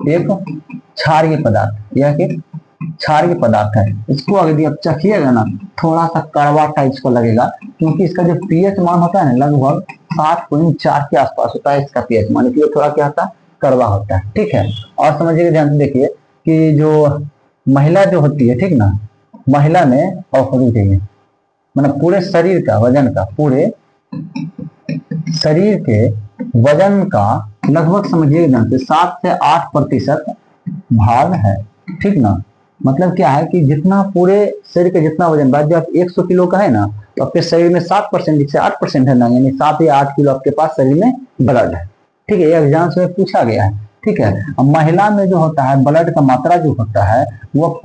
एक क्षारीय पदार्थ, यह एक क्षारीय पदार्थ है। इसको अगर आप चखिएगा ना, थोड़ा सा कड़वा टाइप को लगेगा, क्योंकि इसका जो पीएच मान होता है ना, लगभग 7.4 के आसपास होता है इसका पीएच मान, इसलिए थोड़ा क्या होता है? कड़वा होता है। ठीक है, और समझिएगा ध्यान से, देखिए कि जो महिला जो होती है, ठीक ना, महिला में औषधि चाहिए, मतलब पूरे शरीर का वजन का, पूरे शरीर के वजन का लगभग समझिए ध्यान से 7 से 8% भाग है। ठीक ना, मतलब क्या है कि जितना पूरे शरीर का जितना वजन बाद, जो आप 100 किलो का है ना, तो आपके शरीर में 7% से 8% है ना, यानी 7 या 8 किलो आपके पास शरीर में ब्लड है। ठीक है, ये एग्जाम में पूछा गया है। ठीक है, अब महिला में जो होता है ब्लड का मात्रा जो होता है वो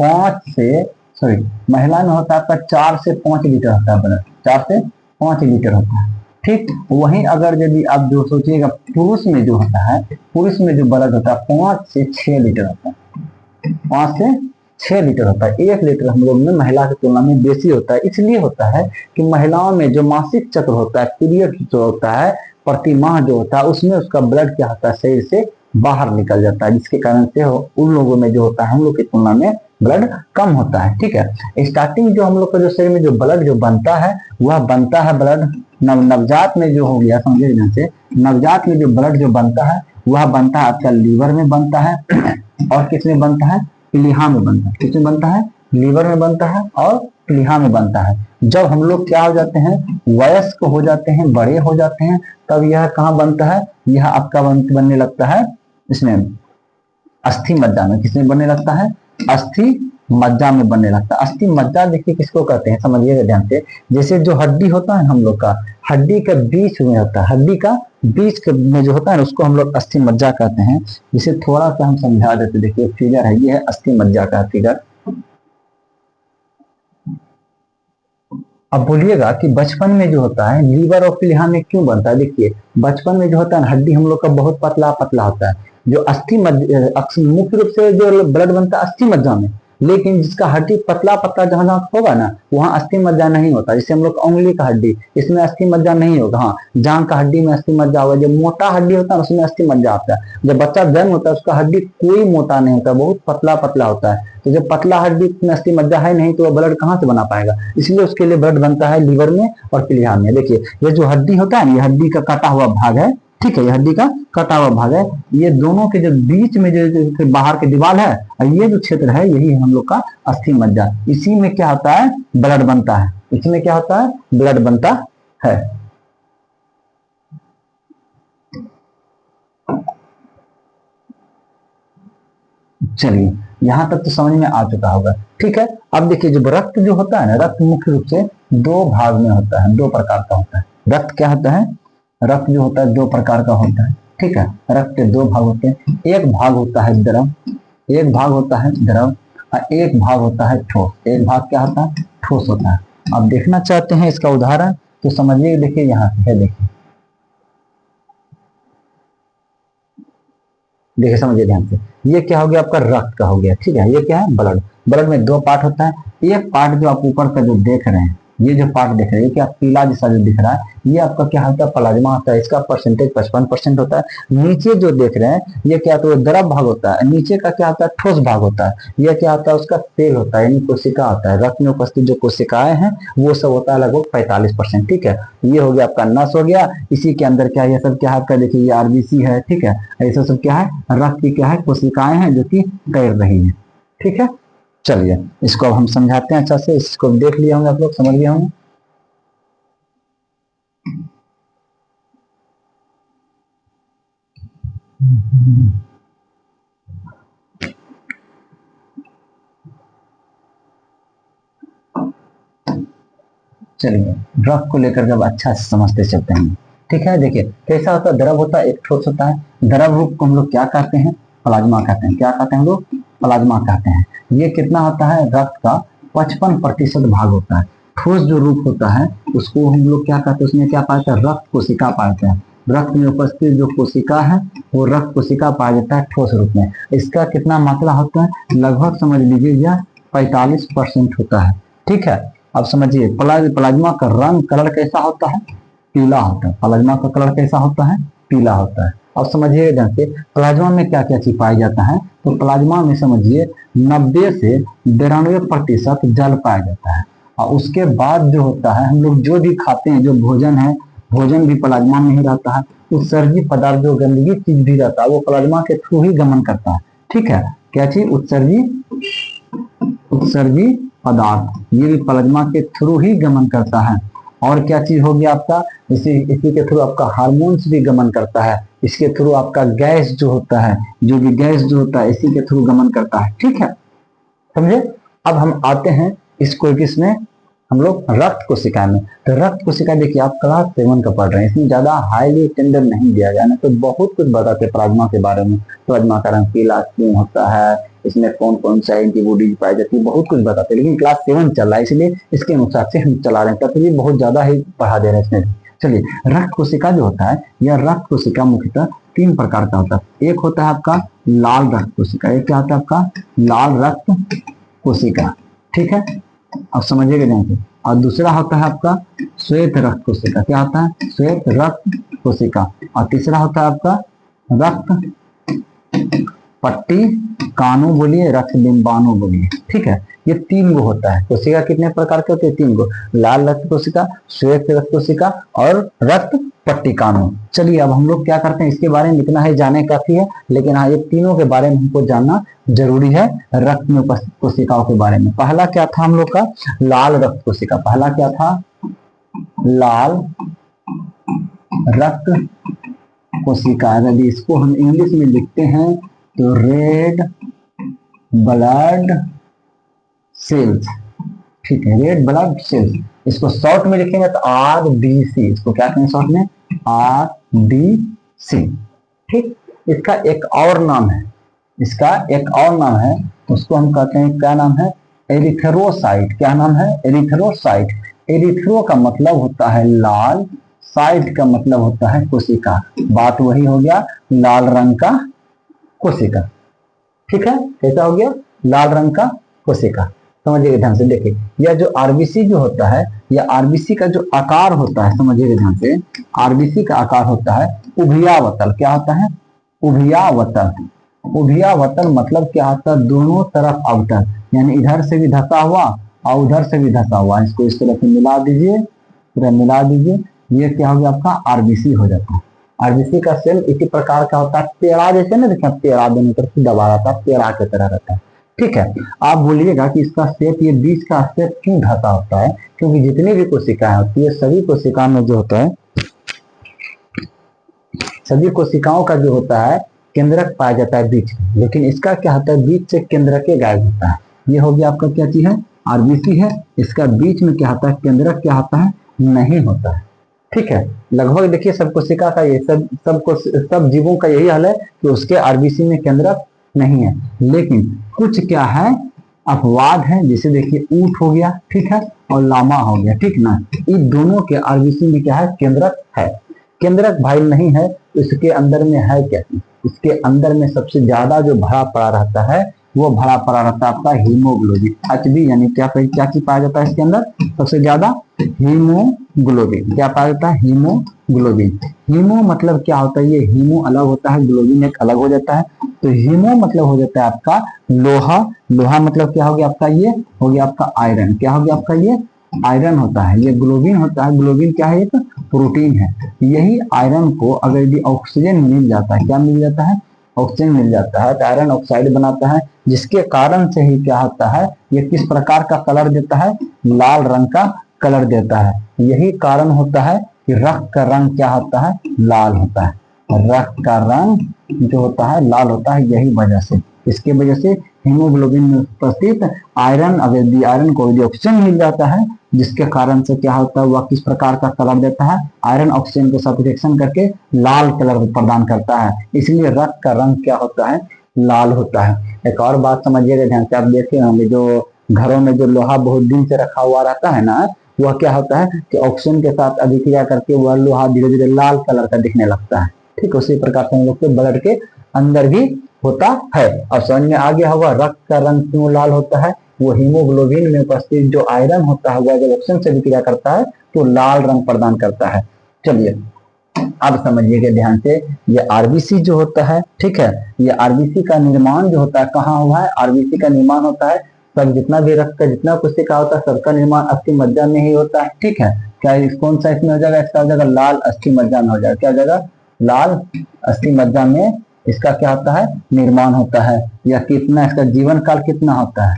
महिला में होता है आपका 4 से 5 लीटर होता है ब्लड, 4 से 5 लीटर होता है। ठीक, वहीं अगर यदि आप जो सोचिएगा पुरुष में जो होता है, पुरुष में जो ब्लड होता है 5 से 6 लीटर होता है, 5 से 6 लीटर होता है। 1 लीटर हम लोग में महिला की तुलना में बेसी होता है। इसलिए होता है कि महिलाओं में जो मासिक चक्र होता है, पीरियड जो होता है, प्रति माह जो होता है, उसमें उसका ब्लड क्या होता है, शरीर से बाहर निकल जाता है, जिसके कारण से उन लोगों में जो होता है हम लोग की तुलना में ब्लड कम होता है। ठीक है, स्टार्टिंग जो हम लोग का जो शरीर में जो ब्लड जो बनता है, वह बनता है ब्लड नवजात में जो हो गया, समझिए जैसे नवजात में जो ब्लड जो बनता है वह बनता है आपका लीवर में बनता है, और किसमें बनता है? प्लीहा में बनता है। किसमें बनता है? लीवर में बनता है और प्लीहा में बनता है। जब हम लोग क्या हो जाते हैं, वयस्क हो जाते हैं, बड़े हो जाते हैं, तब यह कहाँ बनता है? यह आपका बनने लगता है इसमें अस्थि मज्जा में। किसमें बनने लगता है? अस्थि मज्जा में बनने लगता है। अस्थि मज्जा देखिए किसको कहते हैं, समझिएगा ध्यान से। जैसे जो हड्डी होता है हम लोग का, हड्डी का बीच में होता है, हड्डी का बीच में जो होता है उसको हम लोग अस्थि मज्जा कहते हैं। जिसे थोड़ा सा हम समझा देते, देखिए फिगर है, ये है अस्थि मज्जा का फिगर। अब बोलिएगा कि बचपन में जो होता है लीवर और प्लीहा में क्यों बनता है? देखिए बचपन में जो होता है हड्डी हम लोग का बहुत पतला पतला होता है। जो अस्थि मुख्य रूप से जो ब्लड बनता है अस्थि मज्जा में, लेकिन जिसका हड्डी पतला पतला जहां जहां होगा ना, वहां अस्थि मज्जा नहीं होता। जैसे हम लोग उंगली का हड्डी, इसमें अस्थि मज्जा नहीं होगा। हाँ, जांघ का हड्डी में अस्थि मज्जा होगा। जो मोटा हड्डी होता है उसमें अस्थि मज्जा आता है। जब बच्चा जन्म होता है उसका हड्डी कोई मोटा नहीं होता, बहुत पतला पतला होता है। तो जब पतला हड्डी में अस्थि मज्जा है नहीं, तो वह ब्लड कहाँ से बना पाएगा? इसलिए उसके लिए ब्लड बनता है लीवर में और प्लीहा में। देखिए ये जो हड्डी होता है, ये हड्डी का कटा हुआ भाग है। ठीक है, ये हड्डी का कटा हुआ भाग है। ये दोनों के जो बीच में जो बाहर की दीवार है, और ये जो क्षेत्र है, यही हम लोग का अस्थि मज्जा। इसी में क्या होता है? ब्लड बनता है। इसमें क्या होता है? ब्लड बनता है। चलिए यहां तक तो समझ में आ चुका होगा। ठीक है, अब देखिए जो रक्त जो होता है ना, रक्त मुख्य रूप से 2 भाग में होता है, 2 प्रकार का होता है। रक्त क्या होता है? रक्त जो होता है 2 प्रकार का होता है। ठीक है, रक्त के 2 भाग होते हैं। एक भाग होता है द्रव, एक भाग होता है द्रव, और एक भाग होता है ठोस। एक भाग क्या होता है? ठोस होता है। आप देखना चाहते हैं इसका उदाहरण, तो समझिए, देखिए यहाँ से है, देखिए देखिए समझिए ध्यान से। ये क्या हो गया? आपका रक्त का हो गया। ठीक है, ये क्या है? ब्लड। ब्लड में 2 पार्ट होता है। एक पार्ट जो आप ऊपर का जो देख रहे हैं, ये जो पार्ट देख रहे हैं, क्या पीला जैसा जो दिख रहा है, ये आपका क्या होता है? प्लाज्मा होता है। इसका परसेंटेज 55% होता है। नीचे जो देख रहे हैं ये क्या होता है? द्रव भाग होता है। नीचे का क्या होता है? ठोस भाग होता है। यह क्या होता है? उसका सेल होता है, यानी कोशिका होता है। रक्त में उपस्थित जो कोशिकाएं हैं वो सब होता है लगभग 45%। ठीक है, ये हो गया आपका नस हो गया। इसी के अंदर क्या है? ये सब क्या है आपका? देखिए ये आरबीसी है। ठीक है, ऐसा सब क्या है? रक्त की क्या है? कोशिकाएं हैं जो कि तैर रही है। ठीक है, चलिए इसको अब हम समझाते हैं अच्छा से। इसको देख लिए होंगे आप लोग, समझ लिए होंगे। चलिए ड्रग को लेकर जब अच्छा से समझते चलते हैं। ठीक है, देखिए कैसा होता है? द्रव होता है, एक ठोस होता है। द्रव रूप को हम लोग क्या कहते हैं? प्लाज्मा कहते हैं। क्या कहते हैं हम लोग? प्लाज्मा कहते हैं। ये कितना होता है? रक्त का 55% भाग होता है। ठोस जो रूप होता है उसको हम लोग क्या कहते हैं, उसमें क्या पाते हैं, रक्त कोशिका पाते हैं। रक्त में उपस्थित जो कोशिका है वो रक्त कोशिका पाया जाता है ठोस रूप में। इसका कितना मात्रा होता है, लगभग समझ लीजिए यह 45% होता है। ठीक है, अब समझिए प्लाज्मा का रंग कलर कैसा होता है, पीला होता है। प्लाज्मा का कलर कैसा होता है, पीला होता है। अब समझिए ढंग से प्लाज्मा में क्या क्या चीज पाया जाता है, तो प्लाज्मा में समझिए 90 से 92% जल पाया जाता है। और उसके बाद जो होता है, हम लोग जो भी खाते हैं, जो भोजन है, भोजन भी प्लाज्मा में ही रहता है। उत्सर्जी पदार्थ जो गंदगी चीज भी रहता है वो प्लाज्मा के थ्रू ही गमन करता है। ठीक है, क्या चीज, उत्सर्जी पदार्थ ये भी प्लाज्मा के थ्रू ही गमन करता है। और क्या चीज होगी आपका, इसी के थ्रू आपका हार्मोन्स भी गमन करता है। इसके थ्रू आपका गैस जो होता है, जो भी गैस जो होता है इसी के थ्रू गमन करता है। ठीक है, समझे। अब हम आते हैं इसको किसमें, हम लोग रक्त कोशिका में। तो रक्त कोशिका देखिए आप क्लास 7 का पढ़ रहे हैं, इसमें ज्यादा हाईली टेंडर नहीं दिया गया ना, तो बहुत कुछ बताते हैं प्लाज्मा के बारे में। प्लाज्मा का रंग पीला क्यों होता है, इसमें कौन कौन सा एंटीबॉडीज पाई जाती है, बहुत कुछ बताते हैं। लेकिन क्लास 7 चल रहा है इसलिए इसके अनुसार से हम चला रहे हैं, तब भी बहुत ज्यादा ही पढ़ा दे रहे हैं इसमें। चलिए, रक्त कोशिका जो होता है, यह रक्त कोशिका मुख्यतः 3 प्रकार का होता है। एक होता है आपका लाल रक्त कोशिका, एक क्या होता है आपका लाल रक्त कोशिका। ठीक है, अब समझिएगा ध्यान से। और दूसरा होता है आपका श्वेत रक्त कोशिका, क्या होता है, श्वेत रक्त कोशिका। और तीसरा होता है आपका रक्त पट्टी कानू बोलिए, रक्त बिंबाणु बोलिए। ठीक है, ये 3 गो होता है। कोशिका कितने प्रकार के होते हैं, 3 गो, लाल रक्त कोशिका, श्वेत रक्त कोशिका और रक्त पट्टी कानू। चलिए अब हम लोग क्या करते हैं, इसके बारे में इतना ही जाने काफी है, लेकिन हाँ ये तीनों के बारे में हमको जानना जरूरी है। रक्त में उपस्थित कोशिकाओं के बारे में पहला क्या था हम लोग का, लाल रक्त कोशिका। पहला क्या था, लाल रक्त कोशिका। यदि इसको हम इंग्लिश में लिखते हैं तो रेड ब्लड सेल्स। ठीक है, रेड ब्लड सेल्स, इसको शॉर्ट में लिखेंगे तो RBC। इसको क्या कहेंगे शॉर्ट में, RBC। ठीक, इसका एक और नाम है, इसका एक और नाम है, उसको हम कहते हैं, क्या नाम है, एरिथ्रोसाइट। क्या नाम है, एरिथ्रोसाइट। एरिथ्रो का मतलब होता है लाल, साइट का मतलब होता है कोशिका। बात वही हो गया, लाल रंग का कोशिका। ठीक है, कैसा हो गया, लाल रंग का कोशिका। समझिएगा ध्यान से, देखिए यह जो आरबीसी जो होता है, यह आरबीसी का जो आकार होता है, समझिएगा ध्यान से, आरबीसी का आकार होता है उभयावतल। क्या होता है, उभयावतल। उभयावतल मतलब क्या होता है, दोनों तरफ अवतल, यानी इधर से भी धसा हुआ और उधर से भी धसा हुआ। इसको इस तरह से मिला दीजिए, पूरा मिला दीजिए, ये क्या हो गया आपका आरबीसी हो जाता है। आरबीसी का सेल इसी प्रकार का होता है, पेड़ा जैसे ना, देखिए पेड़ा दोनों तरफ से दबा रहता है, पेड़ा की तरह रहता है। ठीक है, आप बोलिएगा कि इसका शेप, ये बीच का शेप क्यों ढका होता है, क्योंकि जितनी भी कोशिकाएं होती है सभी कोशिकाओं में जो होता है, सभी कोशिकाओं का जो होता है केंद्रक पाया जाता है बीच में, लेकिन इसका क्या होता है, बीच से केंद्रक के गायब होता है। ये हो गया आपका क्या चीज है, आरबीसी है। इसका बीच में क्या होता है, केंद्रक क्या होता है, नहीं होता है। ठीक है, लगभग देखिए सब कोशिका का ये सब जीवों का यही हाल है कि उसके आरबीसी में केंद्रक नहीं है। लेकिन कुछ क्या है, अपवाद है, जैसे देखिए ऊंट हो गया, ठीक है, और लामा हो गया, ठीक ना, इन दोनों के आरबीसी में क्या है, केंद्रक है। केंद्रक भाई नहीं है तो इसके अंदर में है क्या, इसके अंदर में सबसे ज्यादा जो भरा पड़ा रहता है वो भरा पड़ा रहता है आपका हीमोग्लोबिन, HB, यानी क्या चीज पाया जाता है इसके अंदर, सबसे ज्यादा हीमोग्लोबिन। क्या पाया जाता है, हीमोग्लोबिन। हीमो मतलब क्या होता है, ये हीमो अलग होता है, ग्लोबिन एक अलग हो जाता है। तो हीमो मतलब हो जाता है आपका लोहा। लोहा मतलब क्या हो गया आपका, ये हो गया आपका आयरन। क्या हो गया आपका, ये आयरन होता है। ये ग्लोबिन होता है, ग्लोबिन क्या है, एक प्रोटीन है। यही आयरन को अगर यदि ऑक्सीजन मिल जाता है, क्या मिल जाता है, ऑक्सीजन मिल जाता है, तो आयरन ऑक्साइड बनाता है, जिसके कारण से ही क्या होता है, ये किस प्रकार का कलर देता है, लाल रंग का कलर देता है। यही कारण होता है कि रक्त का रंग क्या होता है, लाल होता है। रक्त का रंग जो होता है लाल होता है, यही वजह से, इसके वजह से हीमोग्लोबिन में उपस्थित आयरन, अगर यदि आयरन को यदि ऑक्सीजन मिल जाता है, जिसके कारण से क्या होता है, वह किस प्रकार का कलर देता है, आयरन ऑक्सीजन के साथ रिएक्शन करके लाल कलर प्रदान करता है। इसलिए रक्त का रंग क्या होता है, लाल होता है। एक और बात समझिएगा ध्यान से, आप देखे होंगे जो घरों में जो लोहा बहुत दिन से रखा हुआ रहता है ना, वह क्या होता है कि ऑक्सीजन के साथ अभिक्रिया करके वह लोहा धीरे धीरे लाल कलर का दिखने लगता है। ठीक, उसी प्रकार से हम लोग के ब्लड के अंदर भी होता है। और समझ में आ गया होगा रक्त का रंग क्यों लाल होता है, वो हीमोग्लोबिन में उपस्थित जो आयरन होता है वह जब ऑक्सीजन से अभिक्रिया करता है तो लाल रंग प्रदान करता है। चलिए अब समझिएगा ध्यान से, ये आरबीसी जो होता है, ठीक है, ये आरबीसी का निर्माण जो होता है कहाँ हुआ है, आरबीसी का निर्माण होता है सब जितना भी रक्त का जितना कोशिका होता है सबका निर्माण अस्थि मज्जा में ही होता है। ठीक है, क्या कौन सा इसमें हो जाएगा, इसका हो जाएगा लाल अस्थि मज्जा में हो जाएगा, क्या हो जाएगा लाल अस्थि मज्जा में इसका क्या होता है निर्माण होता है। या कितना इसका जीवन काल कितना होता है,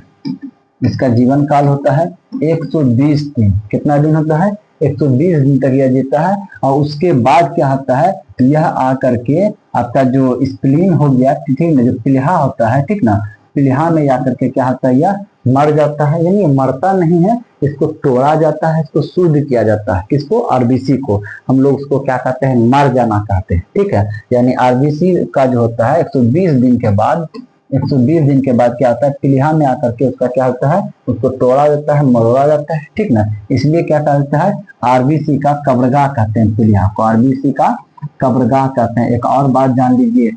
इसका जीवन काल होता है 120 दिन। कितना दिन होता है 120 दिन तक यह जीता है। और उसके बाद क्या होता है, यह आकर के आपका जो स्प्लीन हो गया, ठीक ना, जो प्लीहा होता है, ठीक ना, प्लीहा में आकर के क्या होता है यह मर जाता है, यानी मरता नहीं है, इसको तोड़ा जाता है, इसको शुद्ध किया जाता है। किसको, आरबीसी को। हम लोग उसको क्या कहते हैं, मर जाना कहते हैं। ठीक है, यानी आरबीसी का जो होता है 120 दिन के बाद, 120 दिन के बाद क्या होता है, प्लीहा में आकर के उसका क्या होता है, उसको तोड़ा जाता है, मरोड़ा जाता है। ठीक ना, इसलिए क्या कहता है, आरबीसी का कब्रगाह कहते हैं प्लीहा को, आरबीसी का कब्रगाह कहते हैं। एक और बात जान लीजिए,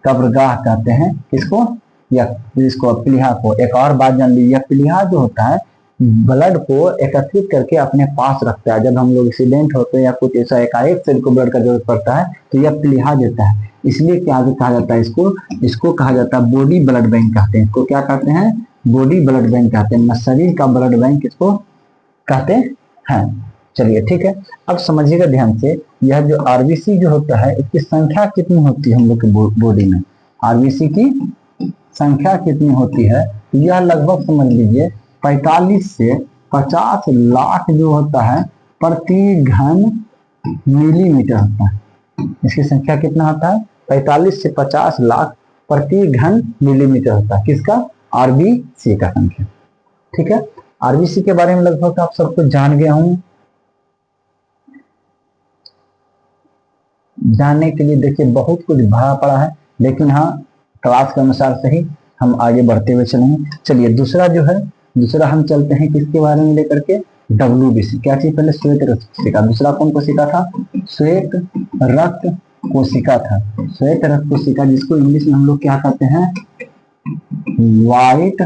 कब्रगाह कहते हैं किसको, या इसको प्लीहा को। एक और बात जान लीजिए, प्लीहा जो होता है ब्लड को एकत्रित करके अपने पास रखता है। जब हम लोग एक्सीडेंट होते हैं या कुछ ऐसा एकाएक से को ब्लड का जरूरत पड़ता है तो यह प्लीहा देता है। इसलिए क्या कहा जाता है, इसको कहा जाता है बॉडी ब्लड बैंक कहते हैं। इसको क्या कहते हैं, बॉडी ब्लड बैंक कहते हैं। शरीर का ब्लड बैंक इसको कहते हैं। चलिए ठीक है, अब समझिएगा ध्यान से, यह जो आरबीसी जो होता है इसकी संख्या कितनी होती है हम लोग के बॉडी में, आरबीसी की संख्या कितनी होती है, यह लगभग समझ लीजिए 45 से 50 लाख जो होता है प्रति घन मिलीमीटर होता है। इसकी संख्या कितना होता है, 45 से 50 लाख प्रति घन मिलीमीटर होता है। किसका, आरबीसी का संख्या। ठीक है, आरबीसी के बारे में लगभग आप सब कुछ जान गए होंगे। जानने के लिए देखिए बहुत कुछ भरा पड़ा है, लेकिन हाँ क्लास के अनुसार से ही हम आगे बढ़ते हुए चलेंगे। चलिए दूसरा जो है, दूसरा हम चलते हैं किसके बारे में लेकर के, WBC। क्या चीज, पहले श्वेत रक्त कोशिका, दूसरा कौन कोशिका था, श्वेत रक्त कोशिका था। श्वेत रक्त कोशिका जिसको इंग्लिश में हम लोग क्या कहते हैं, व्हाइट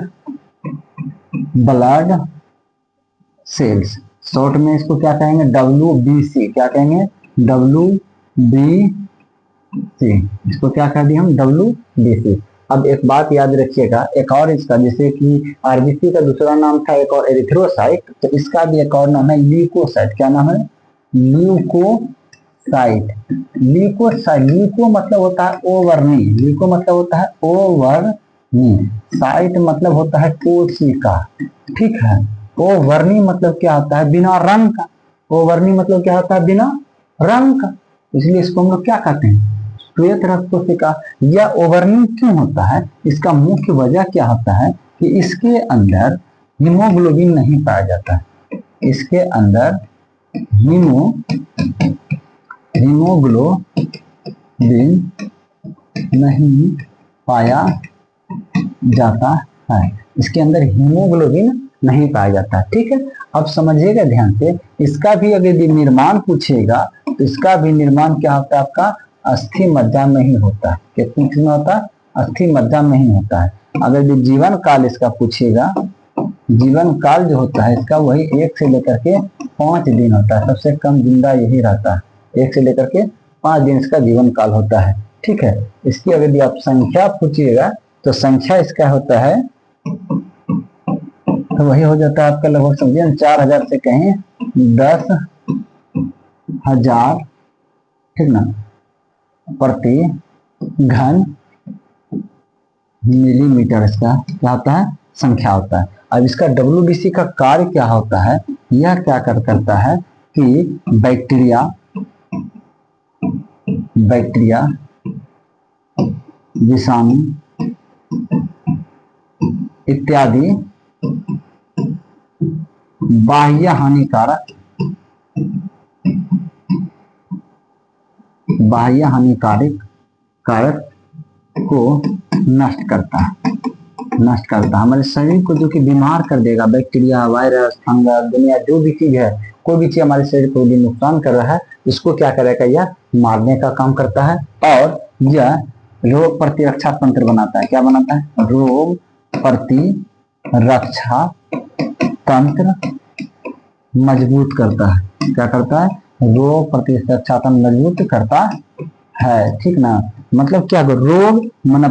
ब्लड सेल्स, शॉर्ट में इसको क्या कहेंगे, WBC। क्या कहेंगे, WBC, इसको क्या कह दिया हम, WBC। अब एक बात याद रखिएगा, एक और इसका, जैसे कि आरबीसी का दूसरा नाम था एक और एरिथ्रोसाइट, तो इसका भी एक और नाम है ल्यूकोसाइट। क्या नाम है, ल्यूकोसाइट। ल्यूकोसाइट, ल्यूको मतलब होता है ओवर्णी, ल्यूको मतलब होता है ओवर्णी, साइट मतलब होता है कोशिका। ठीक है, ओवर्णी मतलब क्या होता है, बिना रंग का। ओवर्णी मतलब क्या होता है, बिना रंग का, इसलिए इसको हम लोग क्या कहते हैं, श्वेत रक्त कोशिका। यह ओवर्णी क्यों होता है, इसका मुख्य वजह क्या होता है कि इसके अंदर हीमोग्लोबिन नहीं पाया जाता है। इसके अंदर हीमोग्लोबिन नहीं पाया जाता है, इसके अंदर हीमोग्लोबिन नहीं पाया जाता है। ठीक है, अब समझिएगा ध्यान से, इसका भी अगर निर्माण पूछेगा तो इसका भी निर्माण क्या होता है आपका, अस्थि मज्जा में ही होता है। कितने में होता है, अस्थि मज्जा में ही होता है। अगर जो जीवन काल इसका पूछेगा, जीवन काल जो होता है इसका वही 1 से लेकर के 5 दिन होता है। सबसे कम जिंदा यही रहता है, 1 से लेकर के 5 दिन इसका जीवन काल होता है। ठीक है, इसकी अगर आप संख्या पूछिएगा तो संख्या इसका होता है, तो वही हो जाता है आपका लगभग समझिए 4000 से कहीं 10,000, ठीक ना, प्रति घन मिलीमीटर इसका क्या होता है, संख्या होता है। अब इसका WBC का कार्य क्या होता है, यह क्या करता है कि बैक्टीरिया विषाणु इत्यादि बाह्य हानिकारक कारक को नष्ट करता है, नष्ट करता है, हमारे शरीर को जो कि बीमार कर देगा, बैक्टीरिया, वायरस, फंगस, दुनिया जो भी चीज है, कोई भी चीज हमारे शरीर को भी नुकसान कर रहा है, इसको क्या करेगा, यह मारने का काम करता है। और यह रोग प्रतिरक्षा तंत्र बनाता है। क्या बनाता है? रोग प्रतिरक्षा तंत्र मजबूत करता है। क्या करता है? रोग प्रतिरक्षा तंत्र मजबूत करता है, ठीक ना। मतलब क्या, रोग मन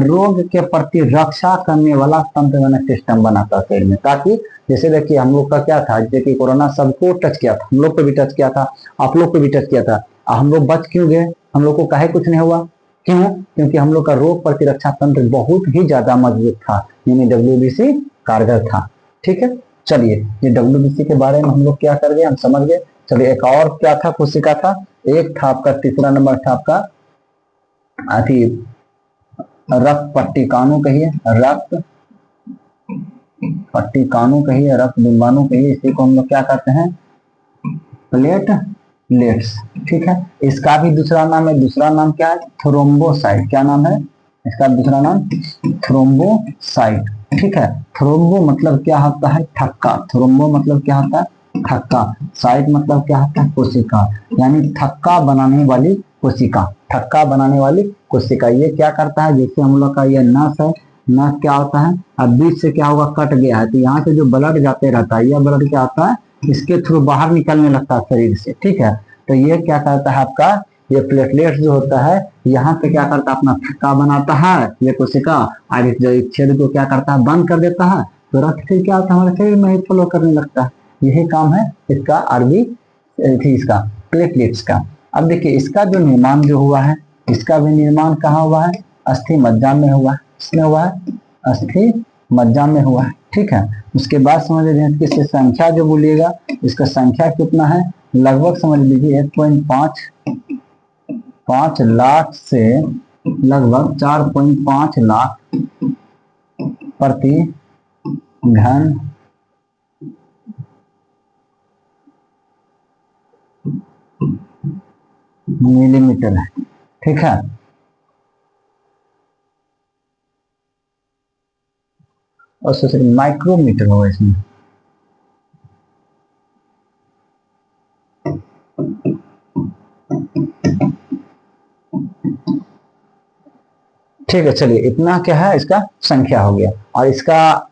रोग के प्रति रक्षा करने वाला तंत्र मैंने सिस्टम बनाता शरीर में, ताकि जैसे देखिए हम लोग का क्या था, जैसे कि कोरोना सबको टच किया था, हम लोग को भी टच किया था, आप लोग को भी टच किया था, हम लोग बच क्यों गए? हम लोग को काहे कुछ नहीं हुआ? क्यों? क्योंकि हम लोग का रोग प्रतिरक्षा तंत्र बहुत ही ज्यादा मजबूत था, यानी WBC कारगर था। ठीक है, चलिए ये WBC के बारे में हम लोग क्या कर गए, हम समझ गए। चलिए एक और क्या था, कोशिका था। एक था आपका, तीसरा नंबर था आपका अति रक्त पट्टिकाणु कहिए, रक्त पट्टिकाणु कहिए, रक्त बिंबाणु कहिए, इसी को हम लोग क्या कहते हैं, प्लेटलेट्स। ठीक है, इसका भी दूसरा नाम है, दूसरा नाम क्या है, थ्रोम्बोसाइट। क्या नाम है इसका दूसरा नाम? थ्रोम्बोसाइट। ठीक है, थ्रोम्बो मतलब क्या होता है, थक्का। थ्रोम्बो मतलब क्या होता है, थक्का। साइट मतलब क्या होता है, कोशिका, यानी थक्का बनाने वाली कोशिका। थक्का बनाने वाली कोशिका। ये क्या करता है, जैसे हम लोग का ये नस है, नस क्या होता है, अब बीच से क्या होगा, कट गया है, तो यहाँ से जो ब्लड जाते रहता है, यह ब्लड क्या होता है, इसके थ्रू बाहर निकलने लगता है शरीर से। ठीक है, तो ये क्या करता है आपका, ये प्लेटलेट्स जो होता है, यहाँ पे क्या करता है, अपना थक्का बनाता है ये कोशिका, और इस जो छेद को क्या करता है, बंद कर देता है, तो रक्त फिर क्या होता है, हमारे शरीर में ही फ्लो करने लगता है। यही काम है इसका, आरबी इसका प्लेटलेट्स का। अब देखिए इसका जो निर्माण जो हुआ है, इसका भी निर्माण कहाँ हुआ है, अस्थि मज्जा में हुआ है। इसमें हुआ है, अस्थि मज्जा में हुआ है। ठीक है, उसके बाद समझ लीजिए इसकी संख्या जो बोलिएगा, इसका संख्या कितना है, लगभग समझ लीजिए 1.5 लाख से लगभग 4.5 लाख प्रति घन मिलीमीटर है। ठीक है, और सोचिए माइक्रोमीटर होगा इसमें। ठीक है, चलिए इतना क्या है, इसका संख्या हो गया। और इसका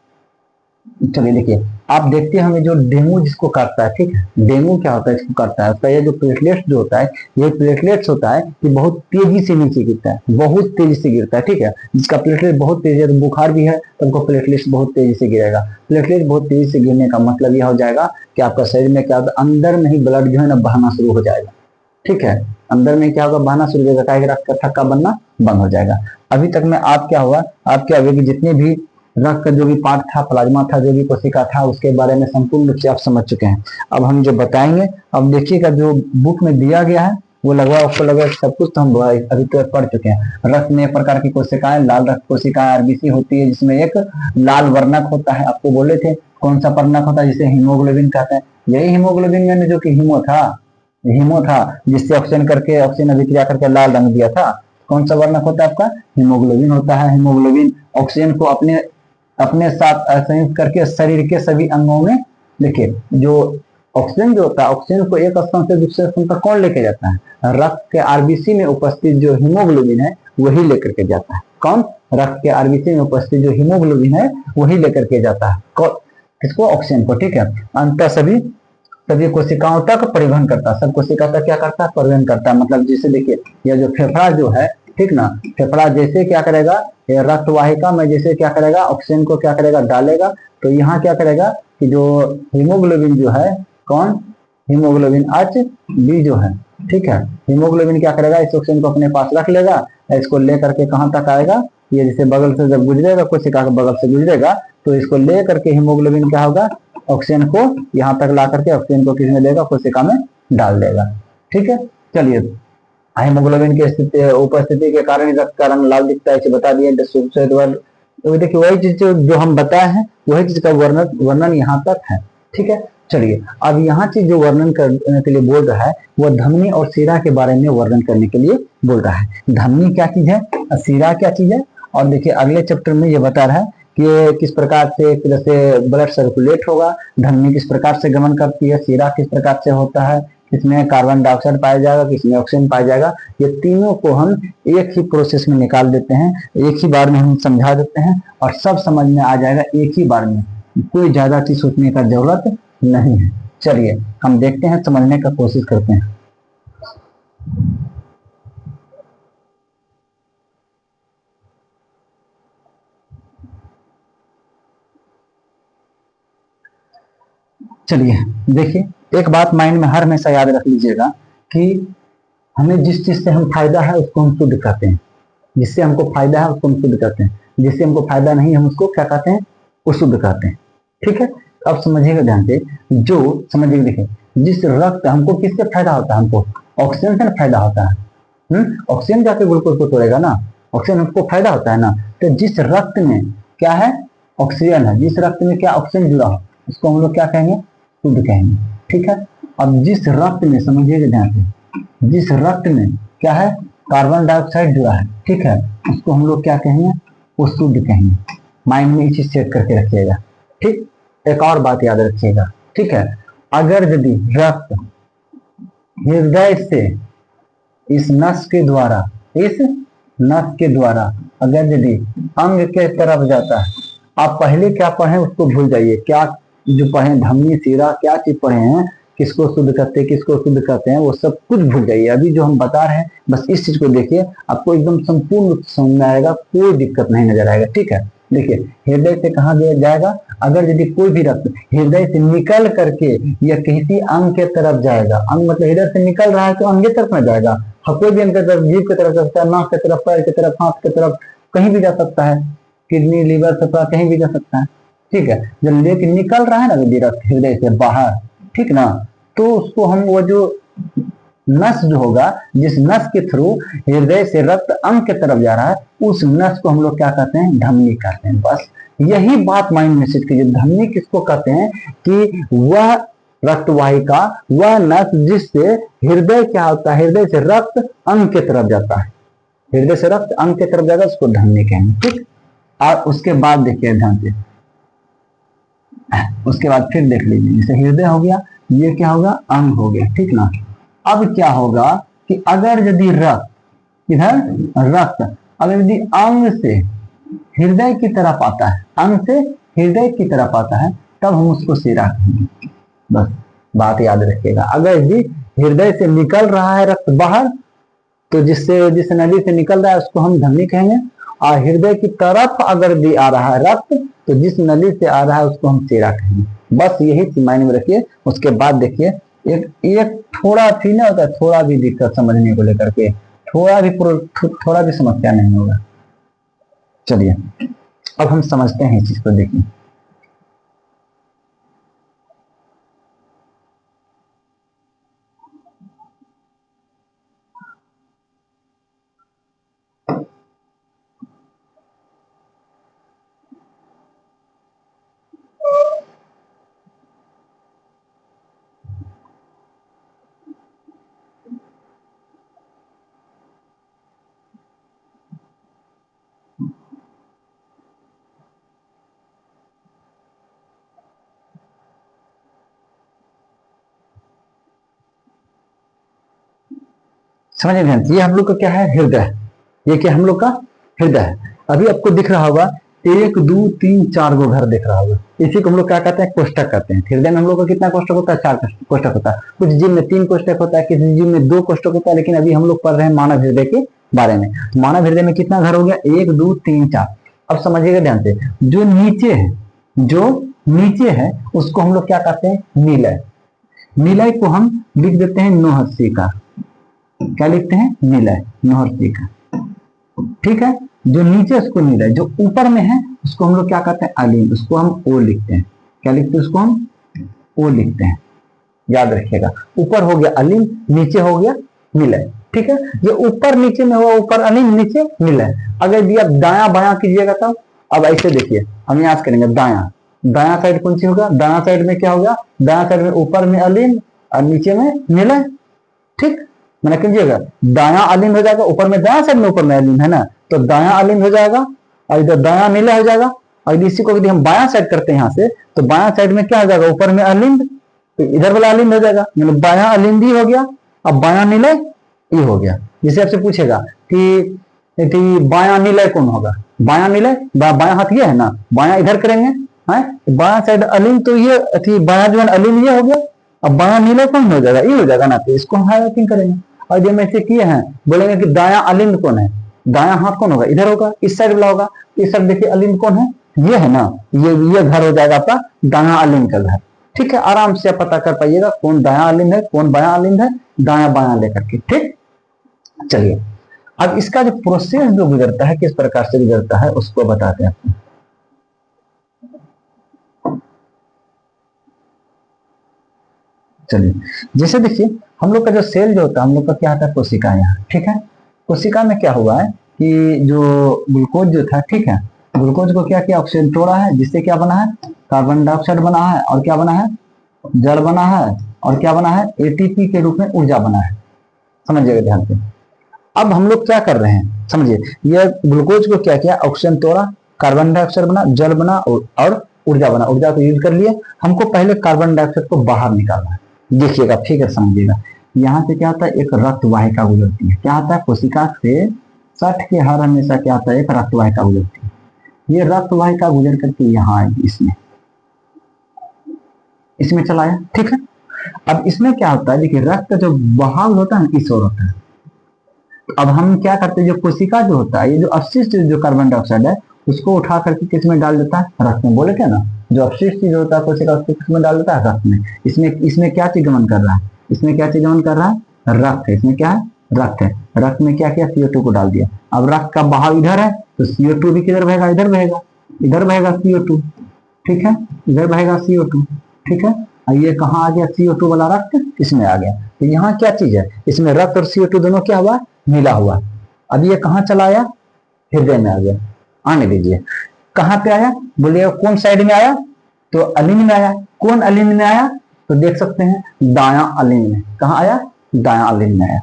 चलिए देखिए, आप देखते हैं हमें जो डेंगू जिसको काटता है, ठीक है, डेंगू क्या होता है, इसको काटता है, उसका ये जो प्लेटलेट्स जो होता है, ये प्लेटलेट्स होता है कि बहुत तेजी से नीचे गिरता है, बहुत तेजी से गिरता है। ठीक है, जिसका प्लेटलेट बहुत तेजी है, तो बुखार भी है तो उनको प्लेटलेट्स बहुत तेजी से गिरेगा। प्लेटलेट बहुत तेजी से गिरने का मतलब यह हो जाएगा कि आपका शरीर में क्या होता है, अंदर में ही ब्लड जो है ना बहना शुरू हो जाएगा। ठीक है, अंदर में क्या होगा, बहना शुरू हो जाएगा, रक्त का थक्का बनना बंद हो जाएगा। अभी तक में आप क्या हुआ, आप क्या हुआ कि जितने भी रक्त का जो भी पार्ट था, प्लाज्मा था, जो भी कोशिका था, उसके बारे में संपूर्ण रूप से आप समझ चुके हैं। अब हम जो बताएंगे, अब देखिएगा जो बुक में दिया गया है वो लगभग आपको लगभग सब कुछ तो हम अभी तक पढ़ चुके हैं। रक्त में प्रकार की कोशिकाएं, लाल रक्त कोशिकाएं आरबीसी होती है, जिसमें एक लाल वर्णक होता है। आपको बोले थे कौन सा वर्णक होता है, जिसे हीमोग्लोबिन कहते हैं। यही हीमोग्लोबिन में जो कि हीमो था, जिससे ऑक्सीजन करके, ऑक्सीजन अभिक्रिया करके लाल रंग दिया था। कौन सा वर्णक होता है आपका, हीमोग्लोबिन होता है। हीमोग्लोबिन ऑक्सीजन को अपने साथ संयुक्त करके शरीर के सभी अंगों में, देखिए जो ऑक्सीजन जो होता है, ऑक्सीजन को एक स्थान से दूसरे स्थान तक कौन लेके जाता है, रक्त के आरबीसी में उपस्थित जो हीमोग्लोबिन है वही लेकर के जाता है। कौन, रक्त के आरबीसी में उपस्थित जो हीमोग्लोबिन है वही लेकर के जाता है किसको, ऑक्सीजन को। ठीक है, अंततः सभी कोशिकाओं तक परिवहन करता है, सब कोशिका का क्या करता है, परिवहन करता है। मतलब जैसे देखिए यह जो फेफड़ा जो है, ठीक ना, फेफड़ा जैसे क्या करेगा, ये रक्त वाहिका में जैसे क्या करेगा, ऑक्सीजन को क्या करेगा, डालेगा, तो यहाँ क्या करेगा कि जो हीमोग्लोबिन जो है, कौन, हीमोग्लोबिन Hb जो है, ठीक है, हीमोग्लोबिन क्या करेगा, इस ऑक्सीजन को अपने पास रख लेगा, इसको लेकर के कहाँ तक आएगा, ये जैसे बगल से जब गुजरेगा, कोशिका के बगल से गुजरेगा, तो इसको ले करके हीमोग्लोबिन क्या होगा, ऑक्सीजन को यहाँ तक ला करके ऑक्सीजन को किसमें देगा, कोशिका में डाल देगा। ठीक है, चलिए हीमोग्लोबिन की उपस्थिति के कारण रक्त का रंग लाल दिखता है, इसे बता दिया। तो देखिए वही चीज जो हम बताए हैं, वही चीज का वर्णन यहाँ तक है। ठीक है, चलिए अब यहाँ चीज जो वर्णन करने के लिए बोल रहा है, वो धमनी और शिरा के बारे में वर्णन करने के लिए बोल रहा है। धमनी क्या चीज है, शिरा क्या चीज है, और देखिए अगले चैप्टर में ये बता रहा है कि किस प्रकार से जैसे ब्लड सर्कुलेट होगा, धमनी किस प्रकार से गमन करती है, शीरा किस प्रकार से होता है, किसमें कार्बन डाइऑक्साइड पाया जाएगा, किसमें ऑक्सीजन पाया जाएगा, ये तीनों को हम एक ही प्रोसेस में निकाल देते हैं, एक ही बार में हम समझा देते हैं और सब समझ में आ जाएगा एक ही बार में, कोई ज्यादा चीज सोचने का जरूरत नहीं है। चलिए हम देखते हैं, समझने का कोशिश करते हैं। चलिए देखिए, एक बात माइंड में हर हमेशा याद रख लीजिएगा कि हमें जिस चीज से हम फायदा है उसको हम शुद्ध कहते हैं, जिससे हमको फायदा है उसको हम शुद्ध कहते हैं, जिससे हमको फायदा नहीं हम उसको क्या कहते हैं, वो शुद्ध कहते हैं। ठीक है, अब समझिएगा ध्यान से, जो समझिएगा, देखिए जिस रक्त हमको किससे फायदा होता है, हमको ऑक्सीजन से फायदा होता है। ऑक्सीजन जाके ग्लूकोज को तोड़ेगा ना, ऑक्सीजन हमको फायदा होता है ना। तो जिस रक्त में क्या है, ऑक्सीजन है, जिस रक्त में क्या ऑक्सीजन जुड़ा हो उसको हम लोग क्या कहेंगे, शुद्ध कहेंगे। ठीक है, अब जिस रक्त में, समझिएगा ध्यान से, जिस रक्त में क्या है, कार्बन डाइऑक्साइड जुड़ा है, ठीक है, उसको हम लोग क्या कहेंगे, वो शुद्ध कहेंगे। माइंड में इसी चेक करके रखिएगा। ठीक, एक और बात याद रखिएगा, ठीक है, अगर यदि रक्त हृदय से इस नस के द्वारा, इस नस के द्वारा अगर यदि अंग के तरफ जाता है, आप पहले क्या पढ़े उसको भूल जाइए, क्या जो पढ़े धमनी शीरा क्या चीज पढ़े हैं, किसको शुद्ध करते हैं, किसको शुद्ध करते हैं, वो सब कुछ भूल जाइए। अभी जो हम बता रहे हैं बस इस चीज को देखिए, आपको एकदम संपूर्ण रूप से समझ में आएगा, कोई दिक्कत नहीं नजर आएगा। ठीक है, देखिए हृदय से कहाँ जाएगा, अगर यदि कोई भी रक्त हृदय से निकल करके या किसी अंग के तरफ जाएगा, अंग मतलब हृदय से निकल रहा है तो अंग के तरफ में जाएगा, हाँ कोई भी अंग के तरफ, जीभ की तरफ जा सकता है, नाक की तरफ, पैर की तरफ, हाथ की तरफ, कहीं भी जा सकता है, किडनी लीवर सफा कहीं भी जा सकता है। ठीक है, जब लेके निकल रहा है ना यदि रक्त हृदय से बाहर, ठीक ना, तो उसको हम वो जो नस जो होगा, जिस नस के थ्रू हृदय से रक्त अंग के तरफ जा रहा है, उस नस को हम लोग क्या कहते हैं, धमनी कहते हैं। बस यही बात माइंड में सेट कीजिए। धमनी किसको कहते हैं कि वह रक्तवाहिका, वह नस जिससे हृदय क्या होता है, हृदय से रक्त अंग के तरफ जाता है, हृदय से रक्त अंग के तरफ जाता है, उसको धमनी कहेंगे। ठीक, और उसके बाद देखिए ध्यान से, उसके बाद फिर देख लीजिए, जैसे हृदय हो गया, ये क्या होगा, अंग हो गया। ठीक ना, अब क्या होगा कि अगर यदि रक्त इधर, रक्त अगर यदि अंग से हृदय की तरफ आता है, अंग से हृदय की तरफ आता है, तब हम उसको शीरा कहेंगे। बस बात याद रखिएगा, अगर यदि हृदय से निकल रहा है रक्त बाहर, तो जिससे जिस नली से निकल रहा है उसको हम धमनी कहेंगे, और हृदय की तरफ अगर भी आ रहा है रक्त, तो जिस नली से आ रहा है उसको हम शीरा कहेंगे। बस यही चीज माइंड में रखिए। उसके बाद देखिए, एक थोड़ा सी ना होता है, थोड़ा भी दिक्कत समझने को लेकर के, थोड़ा भी समस्या नहीं होगा। चलिए अब हम समझते हैं इस चीज को, देखिए समझ ध्यान, ये हम लोग का क्या है, हृदय। ये क्या हम लोग का हृदय है। अभी आपको दिख रहा होगा 1 2 3 4 गो घर दिख रहा होगा, इसी को हम लोग क्या कहते हैं, कोष्ठक कहते हैं। हृदय में हम लोग का कितना कोष्ठक होता है, 4 कोष्ठक होता है। कुछ जीव में 3 कोष्ठक होता है, किसी जीव में 2 कोष्ठक होता है, लेकिन अभी हम लोग पढ़ रहे हैं मानव हृदय के बारे में। मानव हृदय में कितना घर हो गया, 1 2 3 4। अब समझिएगा ध्यान से, जो नीचे है, जो नीचे है उसको हम लोग क्या कहते हैं, नीलय। नीलय को हम लिख देते हैं नोहसी का, क्या लिखते हैं, नीलय, नोहसी का। ठीक है, जो नीचे उसको नीलय, जो ऊपर में है उसको हम लोग क्या कहते हैं, अलीन, उसको हम ओ लिखते हैं। क्या लिखते हैं, उसको हम ओ लिखते हैं। याद रखिएगा, ऊपर हो गया अलीन, नीचे हो गया नीलय। ठीक है, जो ऊपर नीचे में हुआ, ऊपर अलीन नीचे नीलय। अगर भी आप दाया बाया कीजिएगा तो, अब ऐसे देखिए, हम याद करेंगे दाया, दाया साइड कौन सी होगा, दाया साइड में क्या होगा, दाया साइड में ऊपर में अलीन और नीचे में नीलय। ठीक, मैंने कीजिएगा, दाया अलीन हो जाएगा, ऊपर में दाया साइड में ऊपर में अलीन है ना, तो दाया अलीन हो जाएगा और इधर दाया नीला हो जाएगा। और इसी को यदि हम बायां साइड करते हैं यहाँ से, तो बायां साइड में क्या हो जाएगा, ऊपर में अलिंद, तो इधर वाला अलिंद हो जाएगा, मतलब बायां अलिंद ही हो गया, अब बायां निलय ये हो गया। जैसे आपसे पूछेगा कि बायां निलय कौन होगा, बायां निलय बायां हाथ ये है ना, बायां इधर करेंगे, है बायां साइड अलिंद, तो ये बायां जो है अलिंद ये हो गया, अब बायां निलय कौन हो जाएगा, ये हो जाएगा ना, तो इसको हम हाईलाइटिंग करेंगे। और जब ऐसे किए हैं बोलेंगे कि दायां अलिंद कौन है, दायां हाथ कौन होगा, इधर होगा, इस साइड वाला होगा, इस साइड देखिए अलिंद कौन है, ये है ना, ये घर हो जाएगा आपका दायां अलिंद का घर। ठीक है, आराम से आप पता कर पाइएगा कौन दायां अलिंद है, कौन बायां अलिंद है, दायां बायां लेकर के। ठीक, चलिए अब इसका जो प्रोसेस जो गुजरता है, किस प्रकार से गुजरता है उसको बताते हैं आपको। चलिए, जैसे देखिए हम लोग का जो सेल जो होता है, हम लोग का क्या आता है, कोशिका यहाँ। ठीक है, कोशिका में क्या हुआ है कि जो ग्लूकोज जो था, ठीक है, ग्लूकोज को क्या किया, ऑक्सीजन तोड़ा है, जिससे क्या बना है, कार्बन डाइऑक्साइड बना है, और क्या बना है, जल बना है, और क्या बना है, एटीपी के रूप में ऊर्जा बना है। समझिएगा ध्यान से। अब हम लोग क्या कर रहे हैं, समझिए, ये ग्लूकोज को क्या किया, ऑक्सीजन तोड़ा, कार्बन डाइऑक्साइड बना, जल बना और ऊर्जा बना, ऊर्जा को यूज कर लिए। हमको पहले कार्बन डाइऑक्साइड को बाहर निकालना है। देखिएगा, ठीक है, समझिएगा। यहाँ से क्या होता है, एक रक्त वाहिका गुजरती है। क्या होता है, कोशिका से सट के हर हमेशा क्या होता है, एक रक्त वाहिका गुजरती है। ये रक्त वाहिका गुजर करके यहाँ आएगी, इसमें चला आया। ठीक है, अब इसमें क्या होता है, देखिए रक्त का जो बहाव होता है इस ओर होता है। तो अब हम क्या करते हैं, जो कोशिका जो होता है, ये जो अपशिष्ट जो कार्बन डाइऑक्साइड है उसको उठा करके किस में डाल देता है, रक्त में। बोले क्या ना, जो अपशिष्ट चीज होता है कोशिका उसको किस में डाल देता है, रक्त में। इसमें क्या चीज गमन कर रहा है, इसमें क्या चीज गमन कर रहा है, रक्त है। इसमें क्या है, रक्त है। रक्त में क्या किया, CO2 को डाल दिया। अब रक्त का बहाव इधर है, तो CO2 भी किधर बहेगा, इधर बहेगा, इधर बहेगा CO2। ठीक है, इधर बहेगा CO2। ठीक है, ये कहाँ आ गया, CO2 वाला रक्त इसमें आ गया। तो यहाँ क्या चीज है, इसमें रक्त और CO2 दोनों क्या हुआ, मिला हुआ। अब ये कहाँ चला आया, हृदय में आ गया। आने दीजिए, कहाँ पे आया, बोलिए कौन साइड में आया, तो अलिंद में आया। कौन अलिंद में आया, तो देख सकते हैं दायां अलिंद में। कहाँ आया, दायां अलिंद में आया।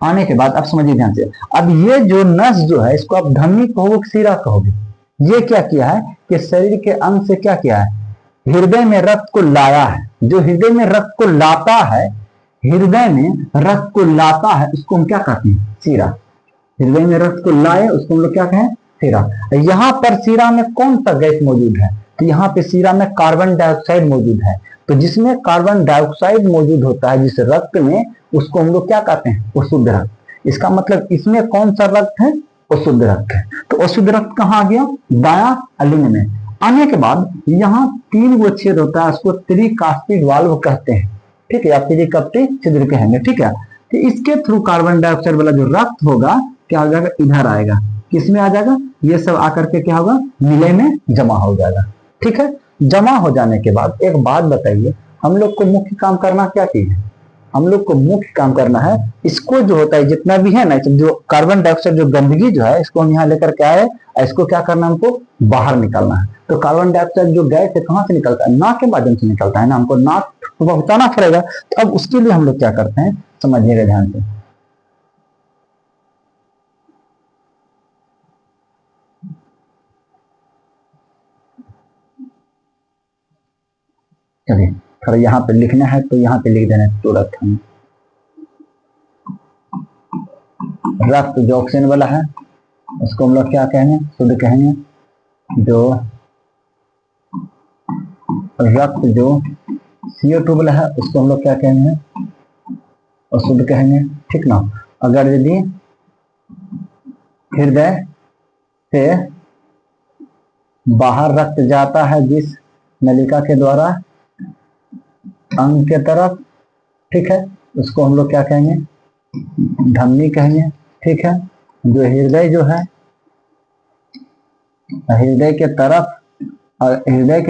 आने के बाद अब समझिए ध्यान से, अब ये जो नस जो है इसको आप धमनी कहोगे, सिरा कहोगे। ये क्या किया है कि शरीर के अंग से क्या किया है, हृदय में रक्त को लाया है। जो हृदय में रक्त को लाता है, हृदय में रक्त को लाता है, उसको हम क्या कहते हैं, सिरा। हृदय में रक्त को लाए उसको हम लोग क्या कहें, सिरा। यहाँ पर सिरा में कौन सा गैस मौजूद है, तो यहाँ पे सिरा में कार्बन डाइऑक्साइड मौजूद है। तो जिसमें कार्बन डाइऑक्साइड मौजूद होता है जिस रक्त में, उसको हम लोग क्या कहते हैं, अशुद्ध रक्त। इसका मतलब इसमें कौन सा रक्त है, अशुद्ध रक्त है। तो अशुद्ध रक्त कहाँ आ गया, दायां अलिंद में। आने के बाद यहाँ 3 गो छेद होता है, उसको त्रिकास्पिड वाल्व कहते हैं। ठीक है, आप त्रिकप्ति छिद्र कहेंगे। ठीक है, तो इसके थ्रू कार्बन डाइऑक्साइड वाला जो रक्त होगा क्या हो जाएगा, इधर आएगा। किसमें आ जाएगा, ये सब आकर के क्या होगा, निलय में जमा हो जाएगा। ठीक है, जमा हो जाने के बाद एक बात बताइए, हम लोग को मुख्य काम करना क्या चीज है, हम लोग को मुख्य काम करना है, इसको जो होता है जितना भी है ना, जो कार्बन डाइऑक्साइड जो गंदगी जो है, इसको हम यहाँ लेकर के आए, इसको क्या करना है, हमको बाहर निकालना है। तो कार्बन डाइऑक्साइड जो गैस है कहाँ से निकलता है, नाक के माध्यम से निकलता है ना, हमको नाक को पहुंचाना पड़ेगा। तो अब उसके लिए हम लोग क्या करते हैं, समझिएगा ध्यान से। चलिए, थोड़ा यहाँ पे लिखना है तो यहाँ पे लिख देना तुरंत। हम रक्त जो ऑक्सीजन वाला है उसको हम लोग क्या कहेंगे, शुद्ध कहेंगे। जो रक्त जो CO2 वाला है उसको हम लोग क्या कहेंगे, अशुद्ध कहेंगे। ठीक ना। अगर यदि हृदय से बाहर रक्त जाता है जिस नलिका के द्वारा अंग के तरफ, ठीक है, उसको हम लोग क्या कहेंगे, धमनी कहेंगे। ठीक है, जो हृदय जो है, हृदय के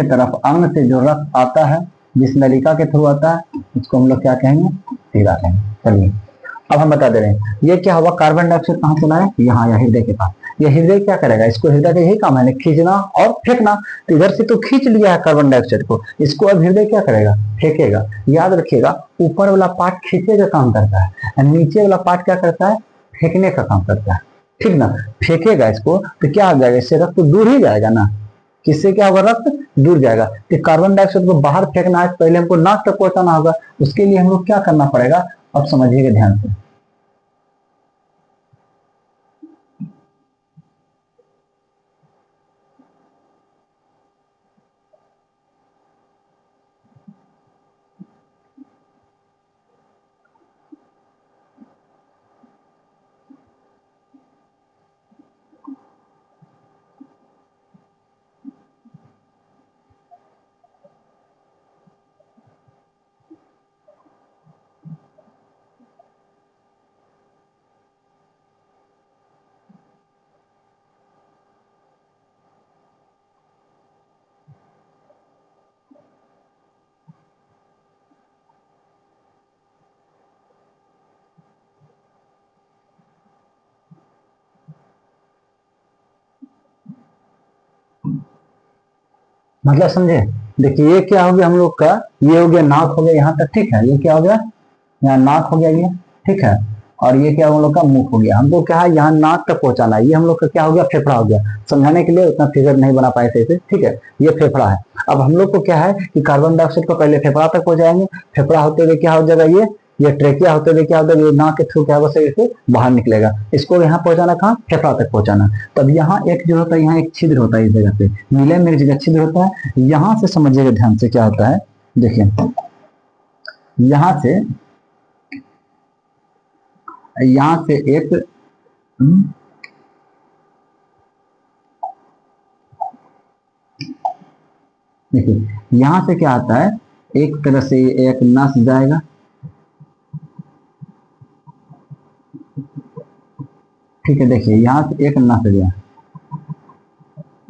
तरफ अंग से जो रक्त आता है जिस नलिका के थ्रू आता है उसको हम लोग क्या कहेंगे, सिरा कहेंगे। चलिए, अब हम बता दे रहे हैं ये क्या हुआ, कार्बन डाइऑक्साइड कहाँ चला है, यहाँ या हृदय के पास। ये हृदय क्या करेगा, इसको हृदय का यही काम है, खींचना और फेंकना। तो इधर से तो खींच लिया है कार्बन डाइऑक्साइड को, इसको अब हृदय क्या करेगा, फेंकेगा। याद रखिएगा, ऊपर वाला पार्ट खींचे का काम करता है और नीचे वाला पार्ट क्या करता है, फेंकने का काम करता है। ठीक ना, फेंकेगा इसको तो क्या हो जाएगा, इससे रक्त तो दूर ही जाएगा ना, किससे क्या होगा, रक्त दूर जाएगा। तो कार्बन डाइऑक्साइड को बाहर फेंकना है, पहले हमको नाक तक पहुंचाना होगा। उसके लिए हम लोग क्या करना पड़ेगा, अब समझिएगा ध्यान से। मतलब समझे, देखिए ये क्या हो गया हम लोग का, ये हो गया नाक हो गया यहाँ तक, ठीक है। ये क्या हो गया, यहाँ नाक हो गया ये, ठीक है। और ये क्या हम लोग का मुंह हो गया। हमको क्या है, यहाँ नाक तक पहुंचाना है। ये हम लोग का क्या हो गया, फेफड़ा हो गया। समझाने के लिए उतना फिगर नहीं बना पाए थे इसे, ठीक है। ये फेफड़ा है। अब हम लोग को क्या है कि कार्बन डाइऑक्साइड को पहले फेफड़ा तक पहुंचाएंगे, फेफड़ा होते हुए क्या हो जाएगा, ये ट्रेकिया होते हुए क्या होता है, ये नाक के थ्रू क्या होगा, से बाहर निकलेगा। इसको यहाँ पहुंचाना, कहाँ, फेफड़ा तक पहुंचाना। तब यहाँ एक जो होता है, यहाँ एक छिद्र होता है इस जगह पे, नीले में एक जगह छिद्र होता है। यहाँ से समझिएगा ध्यान से क्या होता है, देखिए यहाँ से एक देखिए यहाँ से क्या आता है, एक तरह से एक नस जाएगा, ठीक है। देखिए यहाँ से एक नस गया,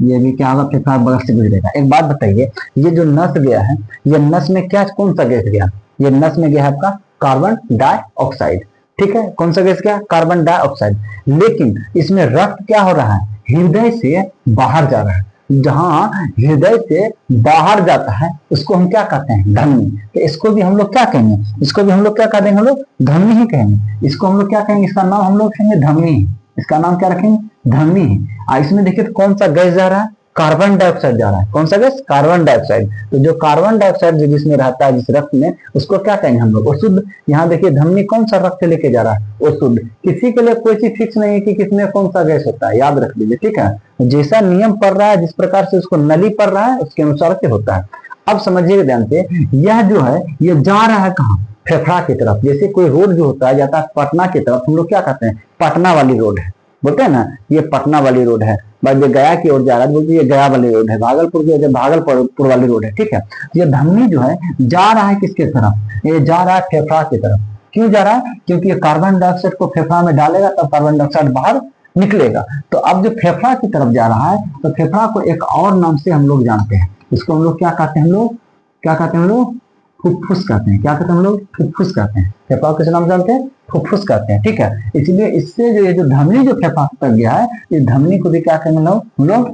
ये भी क्या होगा, फेफड़ा बगल से गुजरेगा। एक बात बताइए, ये जो नस गया है, ये नस में क्या, कौन सा गैस गया, ये नस में गया है आपका कार्बन डाइऑक्साइड, ठीक है। कौन सा गैस गया, कार्बन डाइऑक्साइड। लेकिन इसमें रक्त क्या हो रहा है, हृदय से बाहर जा रहा है। जहां हृदय से बाहर जाता है उसको हम क्या कहते हैं, धमनी। तो इसको भी हम लोग क्या कहेंगे, इसको भी हम लोग क्या कह देंगे, हम लोग धमनी ही कहेंगे। इसको हम लोग क्या कहेंगे, इसका नाम हम लोग कहेंगे धमनी। इसका नाम क्या रखेंगे, धमनी है। इसमें देखिए तो कौन सा गैस जा रहा है, कार्बन डाइऑक्साइड जा रहा है। कौन सा गैस, कार्बन डाइऑक्साइड। तो जो कार्बन डाइऑक्साइड जो जिसमें रहता है, जिस रक्त में, उसको क्या कहेंगे हम लोग, अशुद्ध। यहाँ देखिए धमनी कौन सा रक्त लेके जा रहा है, अशुद्ध। किसी के लिए कोई चीज फिक्स नहीं है कि किसमें कौन सा गैस होता है, याद रख लीजिए, ठीक है। जैसा नियम पड़ रहा है, जिस प्रकार से उसको नली पड़ रहा है, उसके अनुसार से होता है। अब समझिएगा ध्यान से, यह जो है ये जा रहा है कहाँ, फेफड़ा की तरफ। जैसे कोई रोड जो होता है जाता है पटना की तरफ, हम लोग क्या कहते हैं, पटना वाली रोड है, बोलते हैं ना, ये पटना वाली रोड है। जो गया की ओर जा रहा है बोलते ये गया वाली रोड है, भागलपुर की वजह भागलपुर वाली रोड है, ठीक है। ये धमनी जो है जा रहा है किसके तरफ, ये जा रहा है फेफड़ा की तरफ। क्यों जा रहा है, क्योंकि ये कार्बन डाइऑक्साइड को फेफड़ा में डालेगा तब कार्बन डाइऑक्साइड बाहर निकलेगा। तो अब जो फेफड़ा की तरफ जा रहा है, तो फेफड़ा को एक और नाम से हम लोग जानते हैं। इसको हम लोग क्या कहते हैं, हम लोग क्या कहते हैं, हम लोग फुफ्फुस कहते हैं। क्या कहते हैं हम लोग, फुफ्फुस कहते हैं। फेफड़ा किस नाम जानते हैं, फुफ्फुस कहते हैं, ठीक है। इसलिए इससे जो ये जो धमनी जो फेफड़ा तक गया है, इस धमनी को भी क्या कहेंगे हम लोग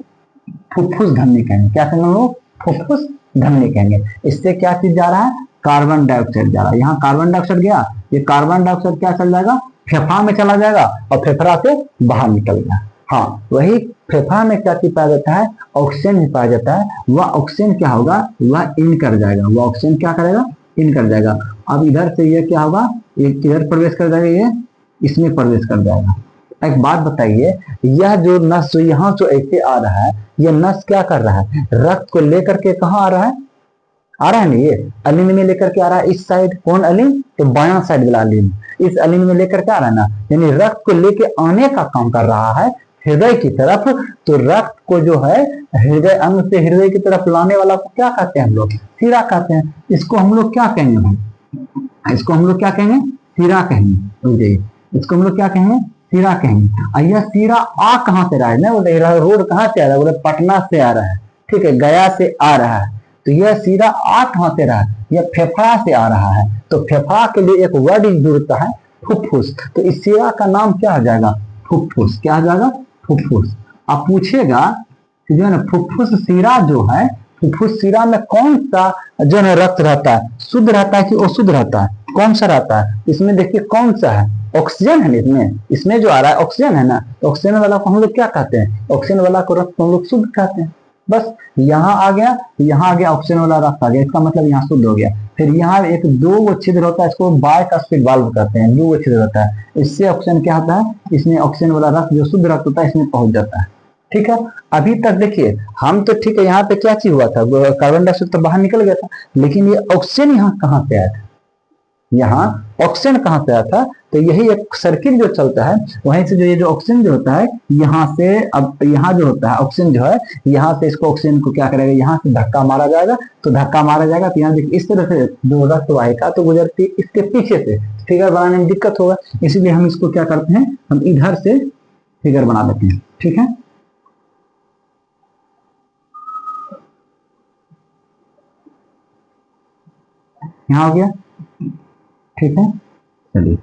फुफ्फुस धमनी कहेंगे। क्या कहेंगे हम लोग, फुफ्फुस धमनी कहेंगे। इससे क्या चीज जा रहा है, कार्बन डाइऑक्साइड जा रहा है। यहाँ कार्बन डाइऑक्साइड गया, ये कार्बन डाइऑक्साइड क्या चल जाएगा, फेफड़ा में चला जाएगा और फेफड़ा से बाहर निकल गया। हाँ, वही फेफड़ा में क्या चीज पाया जाता है, ऑक्सीजन भी पाया जाता है। वह ऑक्सीजन क्या होगा, वह इन कर जाएगा, वह ऑक्सीजन क्या करेगा, इन कर जाएगा। अब इधर से ये क्या होगा, ये किधर प्रवेश कर जाएगा, ये इसमें प्रवेश कर जाएगा। एक बात बताइए, यह जो नस जो यहाँ जो ऐसे आ रहा है, यह नस क्या कर रहा है, रक्त को लेकर के कहाँ आ रहा है, आ रहा है ना, ये अलिन में लेकर के आ रहा है इस साइड। कौन अलिन, तो बायां साइड वाला अलिन, इस अलिन में लेकर के आ रहा है ना, यानी रक्त को लेके आने का काम कर रहा है हृदय की तरफ। तो रक्त को जो है हृदय अंग से हृदय की तरफ लाने वाला को क्या कहते हैं हम लोग, सिरा कहते हैं। इसको हम लोग क्या कहेंगे भाई, इसको हम लोग क्या कहेंगे, सिरा कहेंगे। इसको हम लोग क्या कहेंगे, सिरा कहेंगे। यह सिरा आ कहां से रहा है ना, बोले रोड कहां से आ रहा है, बोले पटना से आ रहा है, ठीक है, गया से आ रहा है। तो यह सिरा आ कहां से रहा है, यह फेफड़ा से आ रहा है। तो फेफड़ा के लिए एक वर्ड जुड़ता है, फुफ्फुस। तो इस सिरा का नाम क्या हो जाएगा, फुफ्फुस। क्या हो जाएगा, फुफ्फुस। अब पूछेगा कि जो है ना फुफ्फुस सिरा जो है, फुफ्फुस सिरा में कौन सा जो है रक्त रहता है, शुद्ध रहता है कि अशुद्ध रहता है, कौन सा रहता है। इसमें देखिए कौन सा है, ऑक्सीजन है ना, इसमें जो आ रहा है ऑक्सीजन है ना। तो ऑक्सीजन वाला को हम लोग क्या कहते हैं, ऑक्सीजन वाला को रक्त को हम लोग शुद्ध कहते हैं। बस यहाँ आ गया, यहाँ आ गया, ऑक्सीजन वाला रक्त आ गया, इसका मतलब यहाँ शुद्ध हो गया। फिर यहाँ एक दो वो छिद्र होता है, इसको बायकास्पिड वाल्व कहते हैं, दो वो छिद्र होता है, इससे ऑक्सीजन क्या होता है, इसमें ऑक्सीजन वाला रक्त जो शुद्ध रक्त होता है इसमें पहुंच जाता है। ठीक है, अभी तक देखिए हम तो ठीक है, यहाँ पे क्या चीज हुआ था, कार्बन डाइऑक्साइड तो बाहर निकल गया था, लेकिन ये ऑक्सीजन यहाँ कहाँ से आया था, यहाँ ऑक्सीजन कहाँ से आया था, तो यही एक सर्किट जो चलता है, वहीं से जो ये जो ऑक्सीजन जो होता है यहाँ से, अब यहाँ जो होता है ऑक्सीजन जो है, यहाँ से इसको ऑक्सीजन को क्या करेगा, यहाँ से धक्का मारा जाएगा, तो धक्का मारा जाएगा तो यहाँ देखिए इस तरह से जो रक्त वाहिका तो गुजरती इसके पीछे से, फिगर बनाने में दिक्कत होगा, इसीलिए हम इसको क्या करते हैं, हम इधर से फिगर बना देते हैं। ठीक है, यहाँ हो गया, ठीक है, चलिए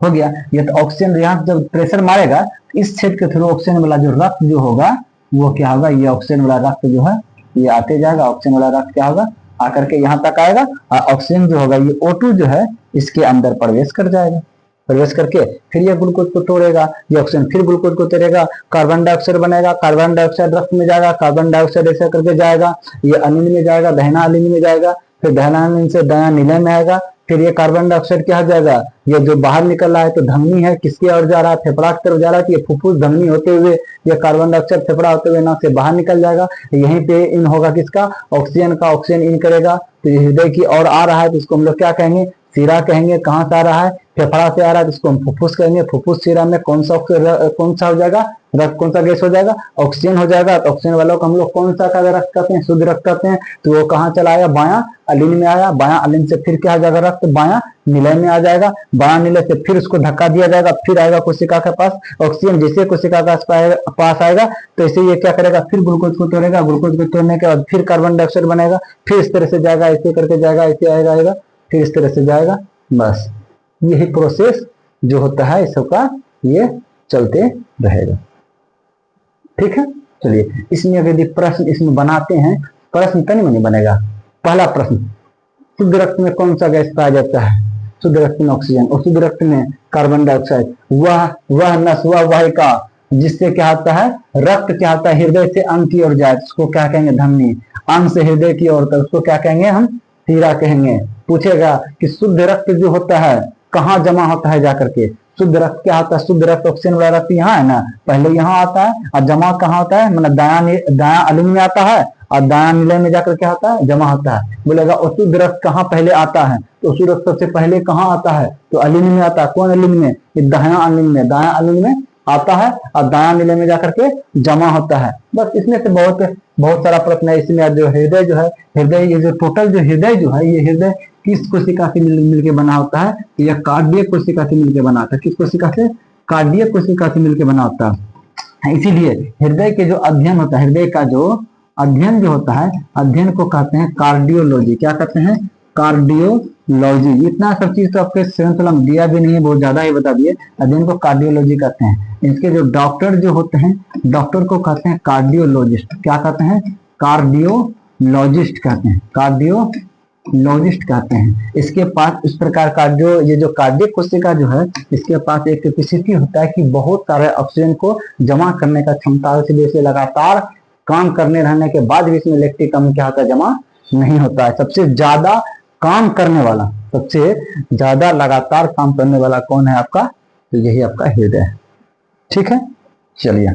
हो गया। ये तो ऑक्सीजन यहाँ जब प्रेशर मारेगा इस छेद के थ्रू ऑक्सीजन वाला जो रक्त जो होगा वो क्या होगा, ये ऑक्सीजन वाला रक्त जो है ये आते जाएगा, ऑक्सीजन वाला रक्त क्या होगा आकर के यहाँ तक आएगा, और ऑक्सीजन जो होगा ये O2 जो है इसके अंदर प्रवेश कर जाएगा, प्रवेश करके फिर ये ग्लूकोज को तोड़ेगा, ये ऑक्सीजन फिर ग्लूकोज को तोड़ेगा, कार्बन डाइऑक्साइड बनेगा, कार्बन डाइऑक्साइड रक्त में जाएगा, कार्बन डाइऑक्साइड ऐसा करके जाएगा, ये अनिल में जाएगा, दहना अनिल में जाएगा, फिर दहना अनिल से दया नीले में आएगा, फिर ये कार्बन डाइऑक्साइड क्या हो जाएगा, ये जो बाहर निकल रहा है तो धमनी है, किसकी ओर जा रहा है, फेफड़ा की तरफ जा रहा है, तो ये फुफ्फुस धमनी होते हुए ये कार्बन डाइऑक्साइड फेफड़ा होते हुए नाक से बाहर निकल जाएगा, यहीं पे इन होगा किसका, ऑक्सीजन का, ऑक्सीजन इन करेगा तो ये हृदय की ओर आ रहा है तो इसको हम लोग क्या कहेंगे, सीरा कहेंगे। कहाँ से आ रहा है, फेफड़ा से आ रहा है तो इसको हम फुफ्फुस कहेंगे। फुफ्फुस सीरा में कौन सा हो जाएगा, रक्त कौन सा गैस हो जाएगा, ऑक्सीजन हो जाएगा। तो ऑक्सीजन वालों को हम लोग कौन सा रक्त कहते हैं, शुद्ध रक्त कहते हैं। तो वो कहाँ चला आया, बायां अलिन में आया, बायां अलिन से फिर क्या आ जाएगा, रक्त बायां निलय में आ जाएगा, बायां निलय से फिर उसको धक्का दिया जाएगा, फिर आएगा कोशिका के पास ऑक्सीजन, जैसे कोशिका के पास आएगा तो इसे ये क्या करेगा, फिर ग्लूकोज को तोड़ेगा, ग्लूकोज को तोड़ने के बाद फिर कार्बन डाइऑक्साइड बनेगा, फिर इस तरह से जाएगा, ऐसे करके जाएगा, ऐसे आएगा, फिर इस तरह से जाएगा। बस यही प्रोसेस जो होता है इस सबका ये चलते रहेगा। ठीक है, चलिए इसमें अगर यदि प्रश्न इसमें बनाते हैं, प्रश्न तनी मनी बनेगा। पहला प्रश्न, शुद्ध रक्त में कौन सा गैस पाया जाता है, शुद्ध रक्त में ऑक्सीजन, और शुद्ध रक्त में कार्बन डाइऑक्साइड। वह नस, वह वाहिका जिससे क्या होता है, रक्त क्या होता है, हृदय से अंग की ओर जाए उसको क्या कहेंगे, धमनी। अंग से हृदय की ओर तक उसको क्या कहेंगे, हम सीरा कहेंगे। पूछेगा कि शुद्ध रक्त जो होता है कहाँ जमा होता है जाकर के, शुद्ध रक्त क्या होता है, शुद्ध रक्त ऑक्सीजन वाला रक्त यहाँ है ना, पहले यहाँ आता है और जमा कहाँ होता है, मतलब दायां अलिंग में आता है और दायां निलय में जाकर क्या होता है, जमा होता है। बोलेगा अशुद्ध रक्त कहाँ पहले आता है, तो अशुद्ध रक्त सबसे पहले कहाँ आता है, तो अलिंग में आता है। कौन अलिंग में, दायां अलिंग में, दायां अलिंग में आता है और दायां निलय में जाकर के जमा होता है। बस इसमें से बहुत सारा प्रश्न है। इसमें जो हृदय जो है, हृदय ये जो टोटल जो हृदय जो है, ये हृदय किस कोशिका से मिलकर बना होता है, यह कार्डियक कोशिका से मिलकर बना होता है। किस कोशिका से, कार्डियक कोशिका से मिलकर बना होता है। इसीलिए हृदय के जो अध्ययन होता है, हृदय का जो अध्ययन जो होता है, अध्ययन को कहते हैं कार्डियोलॉजी। क्या कहते हैं, कार्डियोलॉजी। इतना सब चीज तो आपके सेवंथ में दिया भी नहीं है, बहुत ज्यादा ही बता दिए। अध्ययन को कार्डियोलॉजी कहते हैं। इसके जो डॉक्टर जो होते हैं, डॉक्टर को कहते हैं कार्डियोलॉजिस्ट। क्या कहते हैं, कार्डियोलॉजिस्ट कहते हैं, कार्डियोलॉजिस्ट कहते हैं। इसके पास इस प्रकार का जो ये जो कार्डियक कोशिका जो है, इसके पास एक कैपेसिटी होता है कि बहुत सारे ऑक्सीजन को जमा करने का क्षमता है। इसलिए इसे लगातार काम करने रहने के बाद भी इसमें लैक्टिक अम्ल क्या होता है, जमा नहीं होता है। सबसे ज्यादा काम करने वाला, सबसे ज्यादा लगातार काम करने वाला कौन है आपका, तो यही आपका हृदय है। ठीक है, चलिए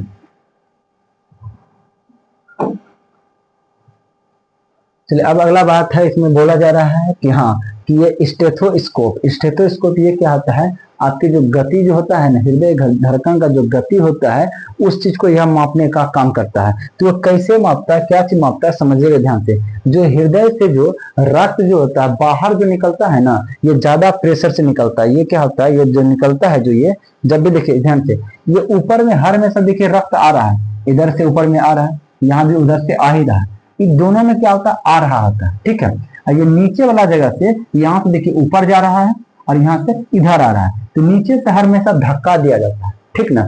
अब अगला बात है। इसमें बोला जा रहा है कि हाँ कि ये स्टेथोस्कोप, स्टेथोस्कोप ये क्या होता है, आपकी जो गति जो होता है ना, हृदय धड़कन का जो गति होता है, उस चीज को यह मापने का काम करता है। तो वो कैसे मापता है, क्या चीज मापता है, समझिएगा ध्यान से। जो हृदय से जो रक्त जो होता है बाहर जो निकलता है ना, ये ज्यादा प्रेशर से निकलता है। ये क्या होता है, ये जो निकलता है, जो ये जब भी देखिए ध्यान से, ये ऊपर में हर हमेशा देखिए रक्त आ रहा है, इधर से ऊपर में आ रहा है, यहाँ भी उधर से आ ही रहा है। इन दोनों में क्या होता है, आ रहा होता है। ठीक है, और ये नीचे वाला जगह से यहाँ से देखिए ऊपर जा रहा है और यहाँ से इधर आ रहा है। तो नीचे से हर हमेशा धक्का दिया जाता है। ठीक ना,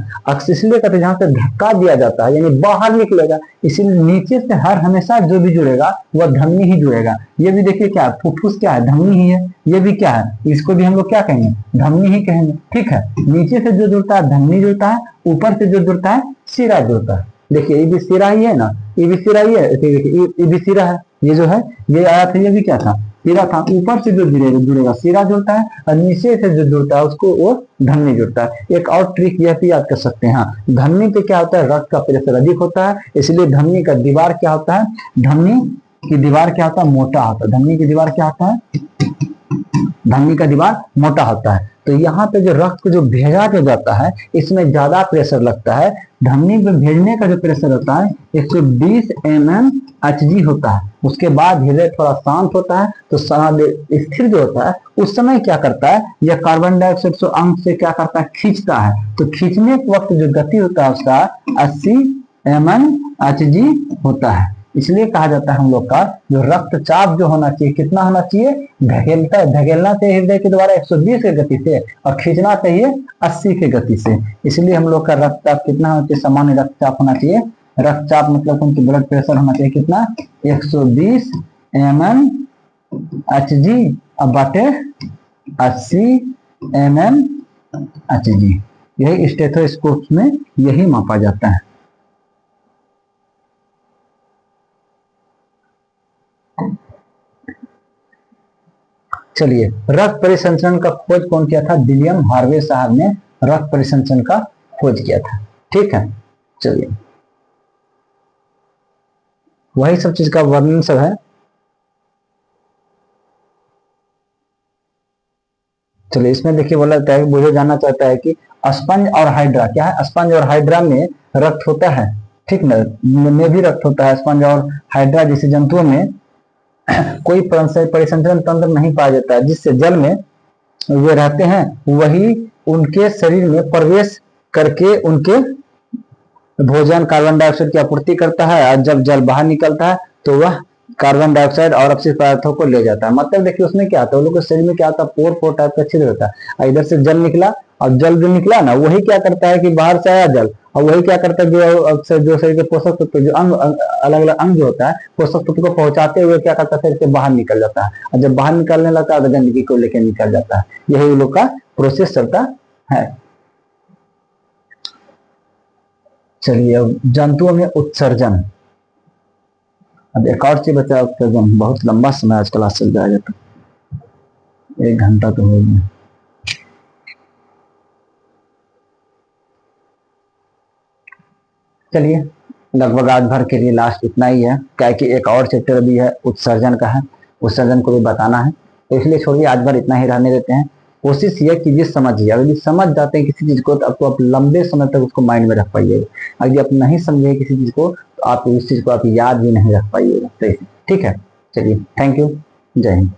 इसलिए कहते हैं जहां से धक्का दिया जाता है यानी बाहर निकलेगा, इसीलिए नीचे से हर हमेशा जो भी जुड़ेगा वह धमनी ही जुड़ेगा। ये भी देखिए क्या, फुफ्फुस क्या है, धमनी ही है। ये भी क्या है, इसको भी हम लोग क्या कहेंगे, धमनी ही कहेंगे। ठीक है, नीचे से जो जुड़ता है धमनी जुड़ता है, ऊपर से जो जुड़ता है सीरा जुड़ता है। देखिए ये भी सिरा ही है ना, ये भी सिरा ही है, देखिए ये भी सिरा है, ये जो है ये आया था, ये भी क्या था, सिरा था। ऊपर से जो जुड़ेगा सिरा जुड़ता है, और नीचे से जो जुड़ता है उसको वो धमनी जुड़ता है। एक और ट्रिक यह भी याद कर सकते हैं, हाँ धमनी पे क्या होता है, रक्त का प्रेशर अधिक होता है, इसलिए धमनी का दीवार क्या होता है, धमनी की दीवार क्या होता है, मोटा होता है। धमनी की दीवार क्या होता है, धमनी का दीवार मोटा होता है। तो यहाँ पे जो रक्त को जो भेजा जो जाता है इसमें ज्यादा प्रेशर लगता है। धमनी पे भेजने का जो प्रेशर होता है 120 mmHg होता है। उसके बाद हृदय थोड़ा शांत होता है, तो स्थिर जो होता है उस समय क्या करता है, यह कार्बन डाइऑक्साइड को अंग से क्या करता है, खींचता है। तो खींचने के वक्त जो गति होता है उसका 80 mmHg होता है। इसलिए कहा जाता है हम लोग का जो रक्तचाप जो होना चाहिए, कितना होना चाहिए, धकेलना चाहिए हृदय के द्वारा 120 की गति से, और खींचना चाहिए 80 की गति से। इसलिए हम लोग का रक्तचाप कितना होना चाहिए, सामान्य रक्तचाप होना चाहिए। रक्तचाप मतलब उनकी ब्लड प्रेशर होना चाहिए कितना, 120 mmHg अब बाटे 80 mmHg। यही स्टेथोस्कोप में यही मापा जाता है। चलिए, रक्त परिसंचरण का खोज कौन किया था, विलियम हार्वे साहब ने रक्त परिसंचरण का खोज किया था। ठीक है, चलिए वही सब चीज का वर्णन सब है। चलिए इसमें देखिए बोला जाता है, मुझे जानना चाहता है कि स्पंज और हाइड्रा क्या है। स्पंज और हाइड्रा में रक्त होता है, ठीक ना, में भी रक्त होता है। स्पंज और हाइड्रा जैसे जंतुओं में कोई परिसंचरण तंत्र नहीं पाया जाता है। जिससे जल में वे रहते हैं वही उनके शरीर में प्रवेश करके उनके भोजन कार्बन डाइऑक्साइड की आपूर्ति करता है, और जब जल बाहर निकलता है तो वह कार्बन डाइऑक्साइड और अपशिष्ट पदार्थों को ले जाता है। मतलब देखिए उसमें क्या आता है, वो लोग के शरीर में क्या आता है, पोर पोर टाइप का छिद्र होता है, और इधर से जल निकला, और जल जो निकला ना वही क्या करता है कि बाहर से आया जल, और वही क्या करता है जो शरीर के पोषक तत्व जो अंग अलग अलग अंग जो होता है पोषक तत्व को पहुंचाते हुए क्या करता है, शरीर से बाहर निकल जाता है, और जब बाहर निकलने लगता है तो गंदगी को लेकर निकल जाता है। यही उन लोग का प्रोसेस चलता है। चलिए अब जंतुओं में उत्सर्जन। अब एक और चीज बचा, उत्सर्जन बहुत लंबा समय आज क्लास चल जाएगा, तो 1 घंटा तो हो गया। चलिए लगभग आज भर के लिए लास्ट इतना ही है, क्या कि एक और चैप्टर भी है उत्सर्जन का है, उत्सर्जन को भी बताना है, तो इसलिए छोड़िए आज भर इतना ही रहने देते हैं। कोशिश ये कीजिए समझिए, अगर समझ जाते हैं किसी चीज को तो आपको आप लंबे समय तक उसको माइंड में रख पाइएगा। अगर आप नहीं समझे किसी चीज को तो आप उस चीज को आप याद भी नहीं रख पाइएगा। तो ठीक है, चलिए थैंक यू, जय हिंद।